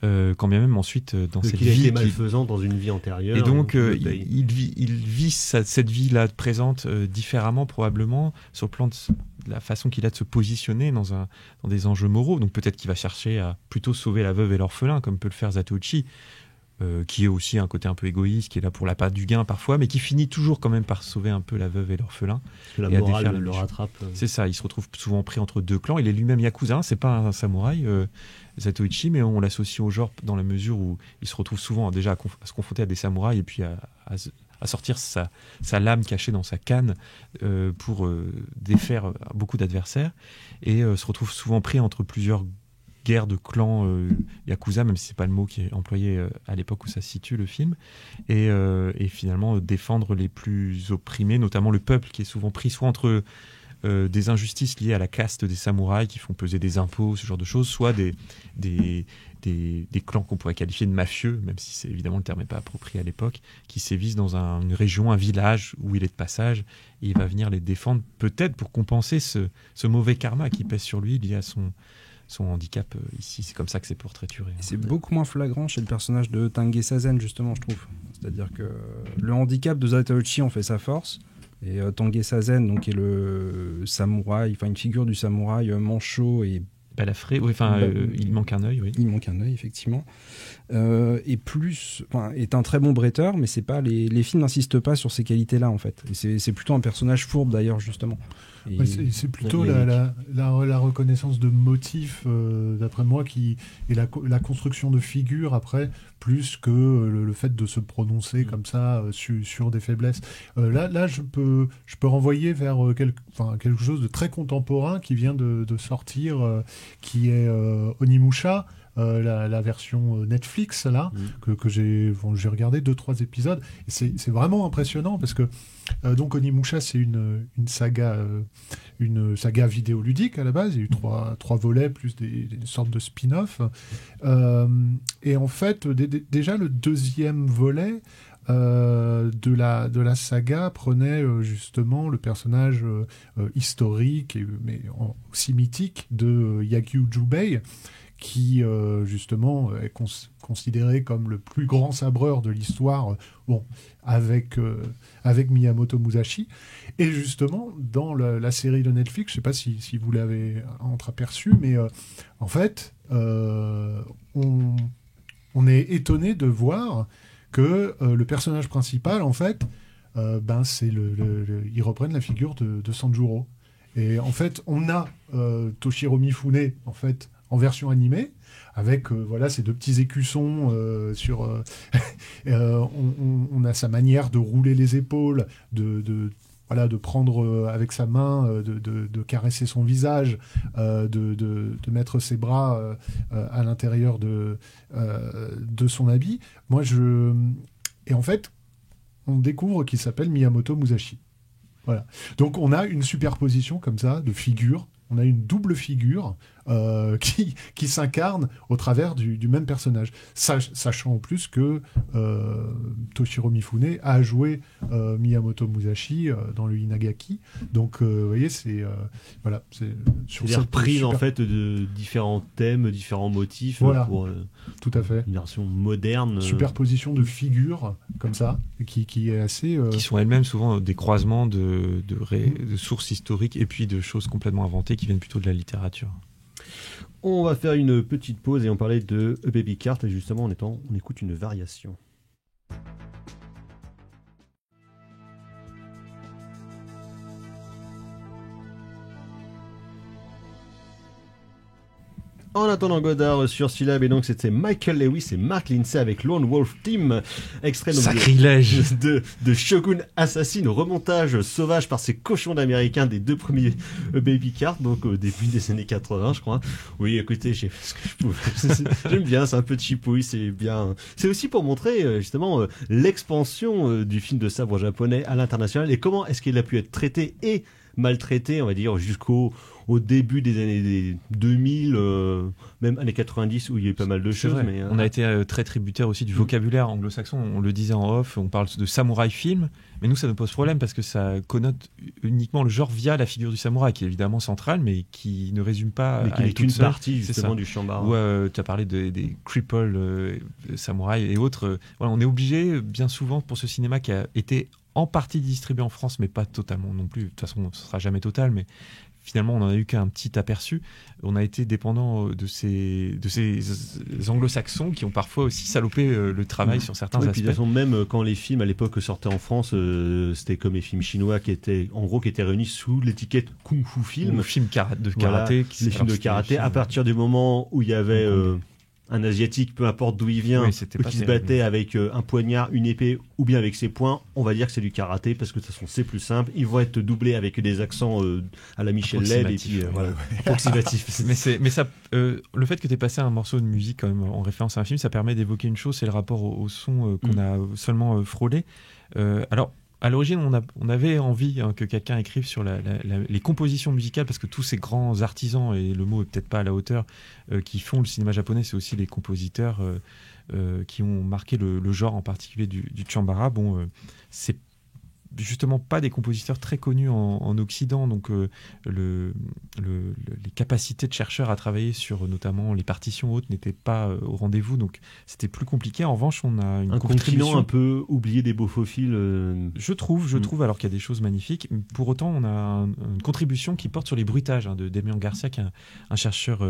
Quand bien même ensuite dans cette vie il a été malfaisant dans une vie antérieure, et donc il vit cette vie-là présente différemment, probablement sur le plan de la façon qu'il a de se positionner dans des enjeux moraux. Donc peut-être qu'il va chercher à plutôt sauver la veuve et l'orphelin, comme peut le faire Zatoichi, qui est aussi un côté un peu égoïste, qui est là pour la part du gain parfois, mais qui finit toujours quand même par sauver un peu la veuve et l'orphelin. Parce que la morale le rattrape. C'est ça, il se retrouve souvent pris entre deux clans. Il est lui-même yakuza, c'est pas un samouraï, Zatoichi, mais on l'associe au genre dans la mesure où il se retrouve souvent déjà à se confronter à des samouraïs, et puis à sortir sa lame cachée dans sa canne pour défaire beaucoup d'adversaires, et se retrouve souvent pris entre plusieurs guerre de clans yakuza, même si c'est pas le mot qui est employé à l'époque où ça se situe le film, et finalement défendre les plus opprimés, notamment le peuple qui est souvent pris soit entre des injustices liées à la caste des samouraïs qui font peser des impôts, ce genre de choses, soit des clans qu'on pourrait qualifier de mafieux, même si c'est évidemment le terme n'est pas approprié à l'époque, qui sévissent dans une région, un village où il est de passage, et il va venir les défendre, peut-être pour compenser ce mauvais karma qui pèse sur lui lié à son handicap ici. C'est comme ça que c'est portraituré. C'est beaucoup moins flagrant chez le personnage de Tange Sazen, justement, je trouve. C'est-à-dire que le handicap de Zatoichi en fait sa force. Et Tange Sazen, donc, est le samouraï, enfin une figure du samouraï manchot et balafré, il manque un œil, oui. Il manque un œil, effectivement. Est un très bon bretteur, mais c'est pas les films n'insistent pas sur ces qualités-là, en fait. Et c'est plutôt un personnage fourbe, d'ailleurs, justement. Ouais, c'est plutôt la reconnaissance de motifs, d'après moi, et la construction de figures, après, plus que le fait de se prononcer comme ça sur des faiblesses. Là, je peux renvoyer vers quelque chose de très contemporain qui vient de sortir, qui est Onimusha, la version Netflix là, que j'ai regardé 2-3 épisodes, et c'est vraiment impressionnant parce que donc Onimusha, c'est une saga vidéoludique à la base. Il y a eu trois volets plus des sortes de spin-off, et en fait déjà le deuxième volet de la saga prenait justement le personnage historique mais aussi mythique de Yagyu Jubei, qui justement est considéré comme le plus grand sabreur de l'histoire, avec Miyamoto Musashi. Et justement, dans la série de Netflix, je ne sais pas si vous l'avez entreaperçu, mais en fait, on est étonné de voir que le personnage principal, en fait, ils reprennent la figure de Sanjuro. Et en fait, on a Toshiro Mifune, en fait, en version animée, avec ces deux petits écussons on a sa manière de rouler les épaules, de prendre avec sa main, de caresser son visage, de mettre ses bras à l'intérieur de son habit. Et en fait, on découvre qu'il s'appelle Miyamoto Musashi. Voilà. Donc on a une superposition comme ça de figures. On a une double figure qui s'incarne au travers du même personnage. Sachant en plus que Toshiro Mifune a joué Miyamoto Musashi dans le Inagaki. Donc, vous voyez, c'est sur cette reprise en fait de différents thèmes, différents motifs, pour tout à fait une version moderne. Superposition de figures comme ça, qui est assez. Qui sont elles-mêmes souvent des croisements de sources historiques et puis de choses complètement inventées qui viennent plutôt de la littérature. On va faire une petite pause et on parlait de A Baby Cart, et justement on écoute une variation. En attendant Godard sur Syllab, et donc c'était Michael Lewis et Mark Lindsay avec Lone Wolf Team, extrait sacrilège de Shogun Assassin, remontage sauvage par ces cochons d'américains des deux premiers Baby Cart, donc au début des années 80 je crois. Oui, écoutez, j'ai fait ce que je pouvais. J'aime bien, c'est un peu chipouille, c'est bien. C'est aussi pour montrer justement l'expansion du film de sabre japonais à l'international et comment est-ce qu'il a pu être traité et maltraité, on va dire, jusqu'au début des années 2000, même années 90 où il y a eu pas mal de choses. Mais, on a été très tributaire aussi du vocabulaire anglo-saxon. On le disait en off, on parle de samouraï film, mais nous ça nous pose problème parce que ça connote uniquement le genre via la figure du samouraï qui est évidemment centrale mais qui ne résume pas. Mais qui n'est qu'une partie justement du shambara. Ou tu as parlé des cripple samouraïs et autres. On est obligé bien souvent pour ce cinéma qui a été en partie distribué en France mais pas totalement non plus. De toute façon ce sera jamais total, mais finalement, on n'en a eu qu'un petit aperçu. On a été dépendant de ces anglo-saxons qui ont parfois aussi salopé le travail sur certains aspects. Puis de toute façon, même quand les films à l'époque sortaient en France, c'était comme les films chinois qui étaient réunis sous l'étiquette Kung Fu Film. Ou films de karaté. Les films de karaté. À partir du moment où il y avait un asiatique, peu importe d'où il vient, Oui, c'était pas qui se terrible. battait avec un poignard, une épée ou bien avec ses poings, on va dire que c'est du karaté parce que de toute façon c'est plus simple. Ils vont être doublés avec des accents à la Michel Leb et puis approximatifs. Mais ça, le fait que tu aies passé un morceau de musique quand même en référence à un film, ça permet d'évoquer une chose, c'est le rapport au son qu'on a seulement frôlé. Alors, à l'origine, on avait envie que quelqu'un écrive sur les compositions musicales, parce que tous ces grands artisans, et le mot est peut-être pas à la hauteur, qui font le cinéma japonais, c'est aussi les compositeurs qui ont marqué le genre, en particulier du chambara. Bon, c'est justement pas des compositeurs très connus en Occident, donc les capacités de chercheurs à travailler sur notamment les partitions hautes n'étaient pas au rendez-vous, donc c'était plus compliqué. En revanche, on a une un contribution continent un peu oublié des bofophiles. Je trouve, alors qu'il y a des choses magnifiques. Pour autant, on a une contribution qui porte sur les bruitages de Demian Garcia, qui est un chercheur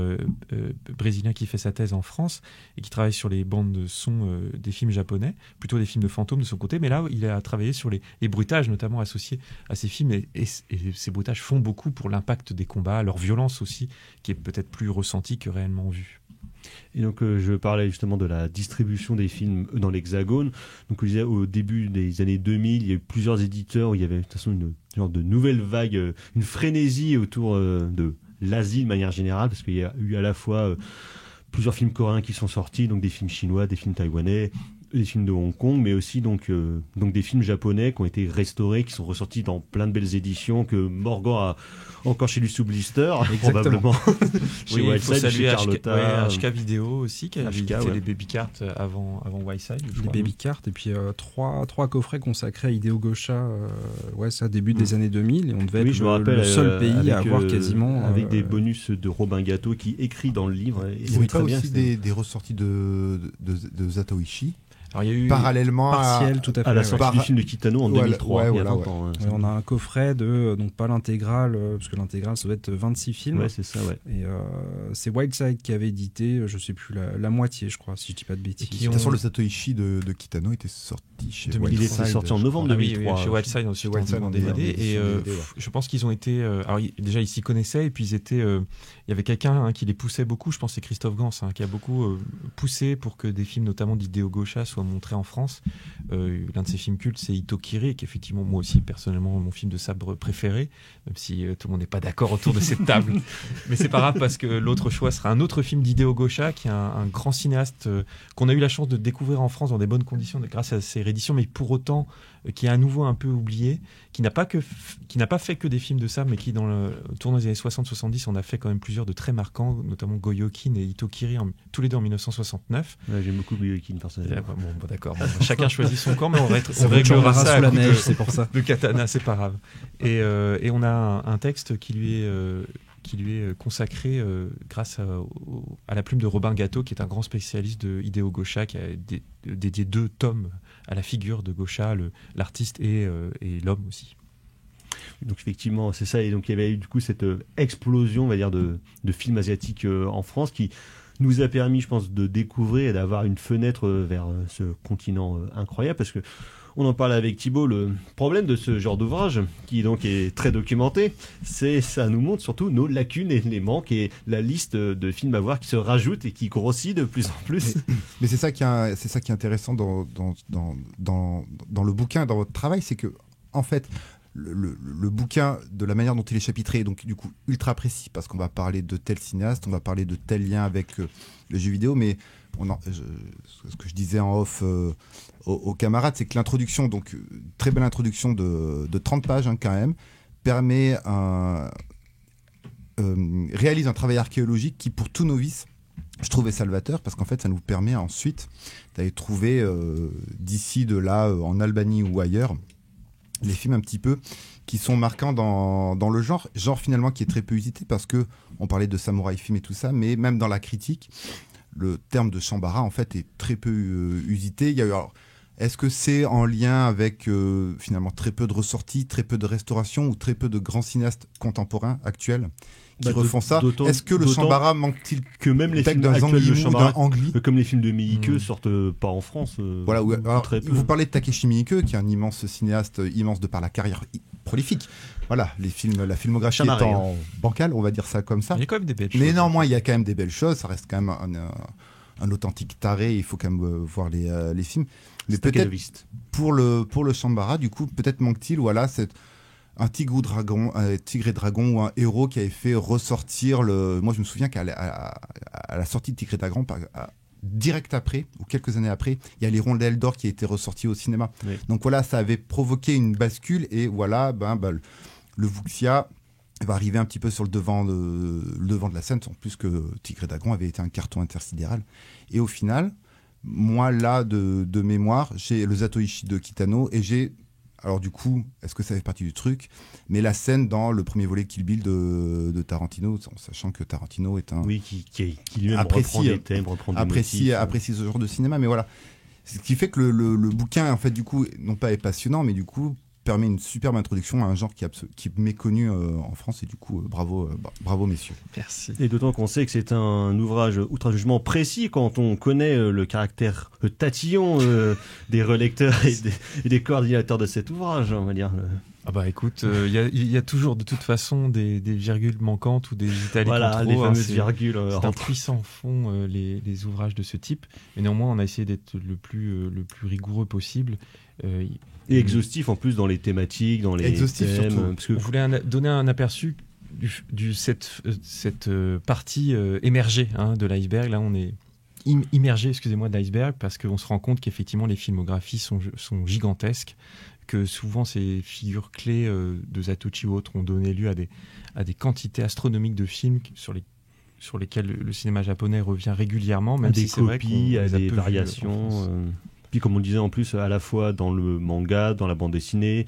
brésilien qui fait sa thèse en France et qui travaille sur les bandes de son des films japonais, plutôt des films de fantômes de son côté. Mais là, il a travaillé sur les bruitages, notamment associés à ces films. Et ces bruitages font beaucoup pour l'impact des combats, leur violence aussi, qui est peut-être plus ressentie que réellement vue. Et donc je parlais justement de la distribution des films dans l'Hexagone. Donc je disais, au début des années 2000, il y a eu plusieurs éditeurs où il y avait de toute façon une genre de nouvelle vague, une frénésie autour de l'Asie de manière générale, parce qu'il y a eu à la fois plusieurs films coréens qui sont sortis, donc des films chinois, des films taïwanais, des films de Hong Kong, mais aussi donc des films japonais qui ont été restaurés, qui sont ressortis dans plein de belles éditions que Morgan a encore chez lui sous blister, probablement. Chez Oui, il faut Wildside, chez saluer Carlotta. HK Vidéo aussi, qui a HK, édité ouais. les Baby Carts avant Wildside. je Les crois. Baby Carts, et puis trois coffrets consacrés à Hideo Gosha, ça début des années 2000, et on devait Oui, être je me rappelle, le seul pays avec, à avoir quasiment... avec des bonus de Robin Gâteau qui écrit dans le livre. Et Il n'y c'est avait très pas bien. aussi des ressorties de Zatoichi Alors, il y a eu parallèlement partiel, tout à fait. à la ouais. sortie du film de Kitano en Voilà, 2003, il y a 20 ouais. ans. Ouais, on a un coffret de, donc pas l'intégrale, parce que l'intégrale ça doit être 26 films. Ouais, c'est ça, ouais. Et c'est Wildside qui avait édité, je sais plus, la moitié, je crois, si je dis pas de bêtises. qui De toute ont- façon, le Satoishi de Kitano était sorti chez 2003. Il Wildside, était sorti en je novembre crois. Ah oui, 2003. chez Wildside aussi, Wildside en en DVD. DVD, Et DVD, ouais. je pense qu'ils ont été. Alors, déjà, ils s'y connaissaient, et puis ils étaient. Il y avait quelqu'un qui les poussait beaucoup, je pense que c'est Christophe Gans, qui a beaucoup poussé pour que des films, notamment d'Hideo Gosha, soient montrés en France. L'un de ses films cultes, c'est Itokiri, qui est effectivement, moi aussi, personnellement, mon film de sabre préféré, même si tout le monde n'est pas d'accord autour de cette table. Mais c'est pas grave, parce que l'autre choix sera un autre film d'Hideo Gosha, qui est un grand cinéaste qu'on a eu la chance de découvrir en France dans des bonnes conditions grâce à ses rééditions, mais pour autant qui est à nouveau un peu oublié, qui n'a pas fait que des films de sabre, mais qui dans le tournoi des années 60-70 on a fait quand même plusieurs de très marquants, notamment Goyokin et Itokiri, tous les deux en 1969. Ouais, j'aime beaucoup Goyokin personnellement. Bon, d'accord. Bon, chacun choisit son camp, mais on Ça réglera reste ça sous la à coup neige, c'est pour ça. de katana, c'est pas grave. Et on a un texte qui lui est consacré grâce à la plume de Robin Gâteau, qui est un grand spécialiste de Hideo Gosha, qui a dédié 2 tomes à la figure de Gosha, l'artiste et l'homme aussi. Donc effectivement, c'est ça. Et donc il y avait eu du coup cette explosion, on va dire, de films asiatiques en France qui nous a permis, je pense, de découvrir et d'avoir une fenêtre vers ce continent incroyable, parce que on en parlait avec Thibaut, le problème de ce genre d'ouvrage, qui donc est très documenté, c'est ça nous montre surtout nos lacunes et les manques et la liste de films à voir qui se rajoute et qui grossit de plus en plus. Mais c'est ça qui est intéressant dans le bouquin, dans votre travail, c'est que en fait le bouquin, de la manière dont il est chapitré, est donc du coup ultra précis, parce qu'on va parler de tel cinéaste, on va parler de tel lien avec le jeu vidéo, mais ce que je disais en off aux camarades, c'est que l'introduction, donc très belle introduction de 30 pages quand même, permet réalise un travail archéologique qui, pour tout novice, je trouvais salvateur, parce qu'en fait ça nous permet ensuite d'aller trouver d'ici, de là, en Albanie ou ailleurs, les films un petit peu qui sont marquants dans le genre finalement qui est très peu usité, parce que on parlait de samouraï film et tout ça, mais même dans la critique, le terme de chambara en fait est très peu usité. Il y a eu, alors, est-ce que c'est en lien avec finalement très peu de ressorties, très peu de restaurations ou très peu de grands cinéastes contemporains actuels qui refont ça? Est-ce que le chambara manque-t-il que même les films d'un actuels Zhang de Yimou, chambara, d'un Ang Lee, comme les films de Miike, sortent pas en France. voilà, alors, très peu. vous parlez de Takeshi Miike, qui est un immense cinéaste, immense de par la carrière prolifique. Voilà, la filmographie Chamarré, étant bancale, on va dire ça comme ça. Il y a quand même des belles choses. Mais néanmoins, il y a quand même des belles choses. Ça reste quand même un authentique taré, il faut quand même voir les films. Mais peut-être Staccanoviste. pour le Shambara, du coup, peut-être manque-t-il, voilà, un tigre et dragon ou un héros qui avait fait ressortir Moi, je me souviens qu'à la sortie de Tigre et Dragon, direct après, ou quelques années après, il y a Les Rondelles d'Or qui a été ressorti au cinéma. Oui. Donc voilà, ça avait provoqué une bascule, et voilà, le Wuxia va arriver un petit peu sur le devant de la scène, en plus que Tigre et Dragon avait été un carton intersidéral. Et au final, moi, là, de mémoire, j'ai le Zatoichi de Kitano, et j'ai... Alors du coup, est-ce que ça fait partie du truc? Mais la scène dans le premier volet Kill Bill de Tarantino, en sachant que Tarantino est un... Oui, qui lui-même reprend des thèmes, reprend des motifs. Apprécie ce genre de cinéma, mais voilà. Ce qui fait que le bouquin, en fait, du coup, non pas est passionnant, mais du coup, permet une superbe introduction à un genre qui est méconnu en France, et du coup, bravo messieurs. Merci. Et d'autant qu'on sait que c'est un ouvrage outre-jugement précis quand on connaît le caractère tatillon des relecteurs et des coordinateurs de cet ouvrage, on va dire. Ah bah écoute, il y a toujours de toute façon des virgules manquantes ou des italiques Voilà, en trop. les fameuses C'est virgules. un puissant fond, les ouvrages de ce type. Mais néanmoins, on a essayé d'être le plus rigoureux possible. Et exhaustif en plus dans les thématiques, dans les exhaustif thèmes. surtout. Parce que on voulait donner un aperçu de cette partie émergée de l'iceberg. Là, on est immergé, excusez-moi, de l'iceberg, parce qu'on se rend compte qu'effectivement les filmographies sont gigantesques, que souvent ces figures clés de Zatoichi ou autres ont donné lieu à des quantités astronomiques de films sur lesquels le cinéma japonais revient régulièrement, même à des si c'est vrai copies, qu'on à les a des peu vus en variations. France. Puis comme on le disait en plus, à la fois dans le manga, dans la bande dessinée,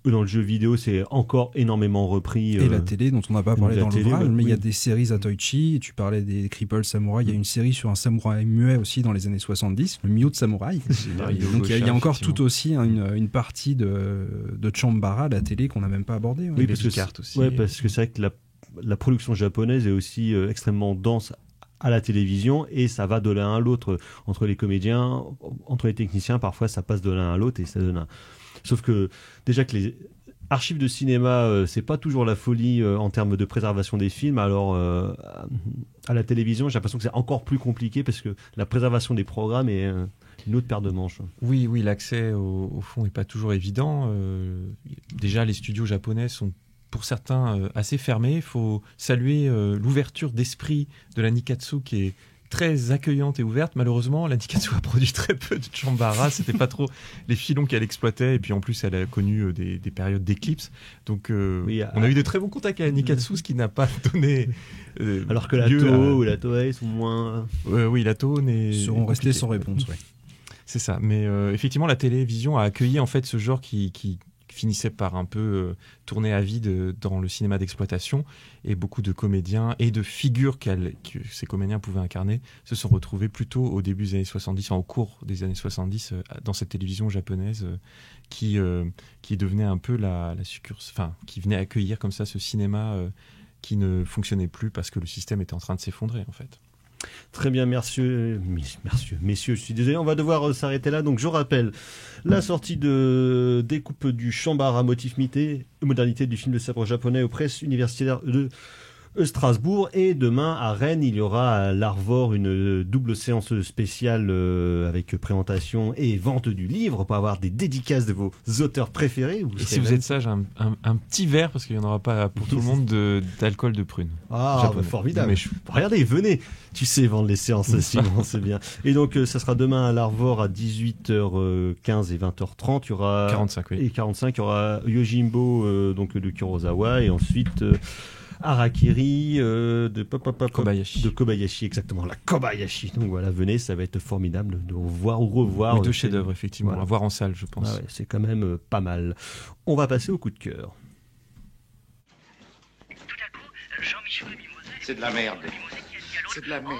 dans le jeu vidéo, c'est encore énormément repris. Et la télé, dont on n'a pas parlé la dans télé, l'ouvrage, mais il y a oui. des séries Zatoichi, et tu parlais des Cripple Samurai, il y a une série sur un samouraï muet aussi dans les années 70, le Mio de Samouraï. Donc il y a encore tout aussi une partie de Chambara, la télé, qu'on n'a même pas abordée. Oui, parce que c'est vrai que la production japonaise est aussi extrêmement dense à la télévision, et ça va de l'un à l'autre entre les comédiens, entre les techniciens, parfois ça passe de l'un à l'autre, et ça donne sauf que déjà que les archives de cinéma, c'est pas toujours la folie en termes de préservation des films, alors à la télévision, j'ai l'impression que c'est encore plus compliqué, parce que la préservation des programmes est une autre paire de manches. Oui, l'accès au fond n'est pas toujours évident. Déjà, les studios japonais sont pour certains assez fermés. Il faut saluer l'ouverture d'esprit de la Nikatsu, qui est très accueillante et ouverte. Malheureusement, la Nikatsu a produit très peu de Chambara. C'était pas trop les filons qu'elle exploitait, et puis en plus elle a connu des périodes d'éclipse. Donc on a eu de très bons contacts avec la Nikatsu, ce qui n'a pas donné alors que la Toho ou la Toei sont moins... oui, la Toho seront restés sans réponse. Ouais. C'est ça. Mais effectivement, la télévision a accueilli en fait ce genre qui finissait par un peu tourner à vide dans le cinéma d'exploitation, et beaucoup de comédiens et de figures que ces comédiens pouvaient incarner se sont retrouvés plutôt au début des années 70, au cours des années 70, dans cette télévision japonaise qui devenait un peu la succursale, enfin qui venait accueillir comme ça ce cinéma qui ne fonctionnait plus parce que le système était en train de s'effondrer en fait. Très bien, messieurs, je suis désolé, on va devoir s'arrêter là. Donc je rappelle la sortie de découpe du Chambara motif modernité du film de sabre japonais aux presses universitaires de Strasbourg, et demain à Rennes il y aura à l'Arvor une double séance spéciale avec présentation et vente du livre pour avoir des dédicaces de vos auteurs préférés. Et si vous êtes sage, un petit verre, parce qu'il n'y en aura pas pour tout le monde, d'alcool de prune. Ah, bah, formidable. Regardez, venez, tu sais vendre les séances Simon, c'est bien. Et donc ça sera demain à l'Arvor à 18h15 et 20h30. Il y aura 45, oui. Et 45, il y aura Yojimbo donc de Kurosawa, et ensuite Harakiri de Kobayashi, exactement, la Kobayashi. Donc voilà, venez, ça va être formidable de voir ou revoir. Oui, deux chefs-d'œuvre, effectivement, voilà. À voir en salle, je pense. Ah ouais, c'est quand même pas mal. On va passer au coup de cœur. Tout à coup, Jean-Michel Mimosé. C'est de la merde. C'est de la merde.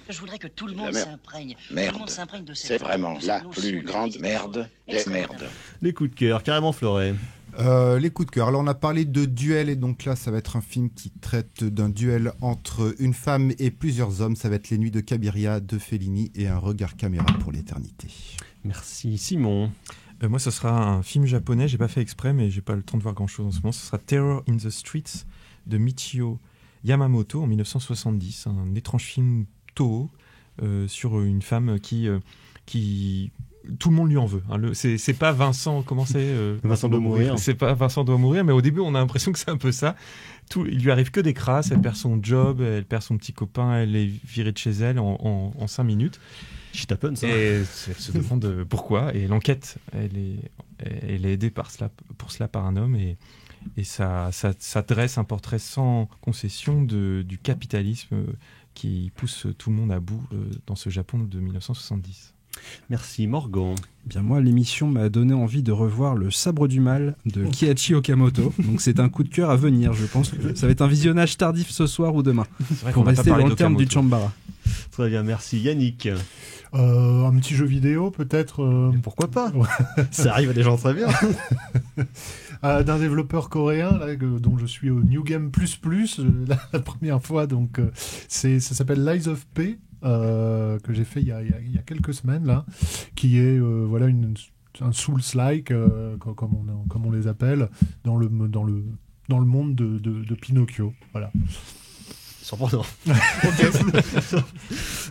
Je voudrais que tout le monde s'imprègne. Merde. Tout le monde s'imprègne de cette. C'est vraiment la plus grande merde des merdes. Les coups de cœur, carrément Fleuret. Les coups de cœur. Alors on a parlé de duel, et donc là ça va être un film qui traite d'un duel entre une femme et plusieurs hommes. Ça va être Les Nuits de Cabiria de Fellini et Un regard caméra pour l'éternité. Merci Simon. Moi ce sera un film japonais, j'ai pas fait exprès mais j'ai pas le temps de voir grand chose en ce moment. Ce sera Terror in the Streets de Michio Yamamoto en 1970, un étrange film Toho sur une femme qui tout le monde lui en veut. Hein. C'est pas Vincent, comment c'est Vincent doit mourir. C'est pas Vincent doit mourir, mais au début on a l'impression que c'est un peu ça. Il lui arrive que des crasses, elle perd son job, elle perd son petit copain, elle est virée de chez elle en 5 minutes. Shit happens, ça. Et elle se demande pourquoi. Et l'enquête, elle est aidée pour cela par un homme et ça dresse un portrait sans concession du capitalisme qui pousse tout le monde à bout dans ce Japon de 1970. Merci Morgan. Bien moi, l'émission m'a donné envie de revoir Le Sabre du Mal de Kihachi Okamoto. Donc c'est un coup de cœur à venir. Je pense que ça va être un visionnage tardif ce soir ou demain. Pour rester dans le terme du Chambara. Très bien, merci Yannick. Un petit jeu vidéo peut-être. Pourquoi pas. Ça arrive à des gens très bien. D'un développeur coréen là, dont je suis au New Game Plus la première fois. Donc ça s'appelle Lies of P. Que j'ai fait il y a quelques semaines là, qui est voilà un Souls-like comme on les appelle dans le monde de Pinocchio. Voilà. Surprenant.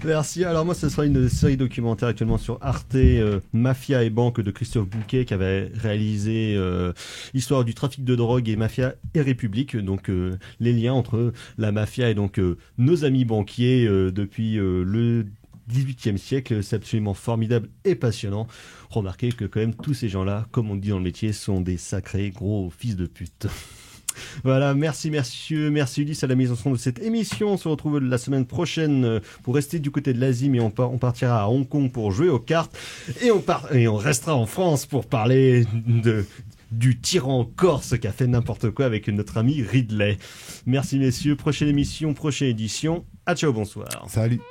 Merci. Alors moi, ce sera une série documentaire actuellement sur Arte, Mafia et Banque de Christophe Bouquet, qui avait réalisé l'histoire du trafic de drogue et Mafia et République. Donc les liens entre la mafia et donc nos amis banquiers depuis le XVIIIe siècle. C'est absolument formidable et passionnant. Remarquez que quand même tous ces gens-là, comme on dit dans le métier, sont des sacrés gros fils de pute. Voilà, merci merci Ulysse à la mise en son de cette émission. On se retrouve la semaine prochaine pour rester du côté de l'Asie, mais on partira à Hong Kong pour jouer aux cartes et on restera en France pour parler du tyran corse qui a fait n'importe quoi avec notre ami Ridley. Merci messieurs, prochaine émission, prochaine édition. À ciao, bonsoir. Salut.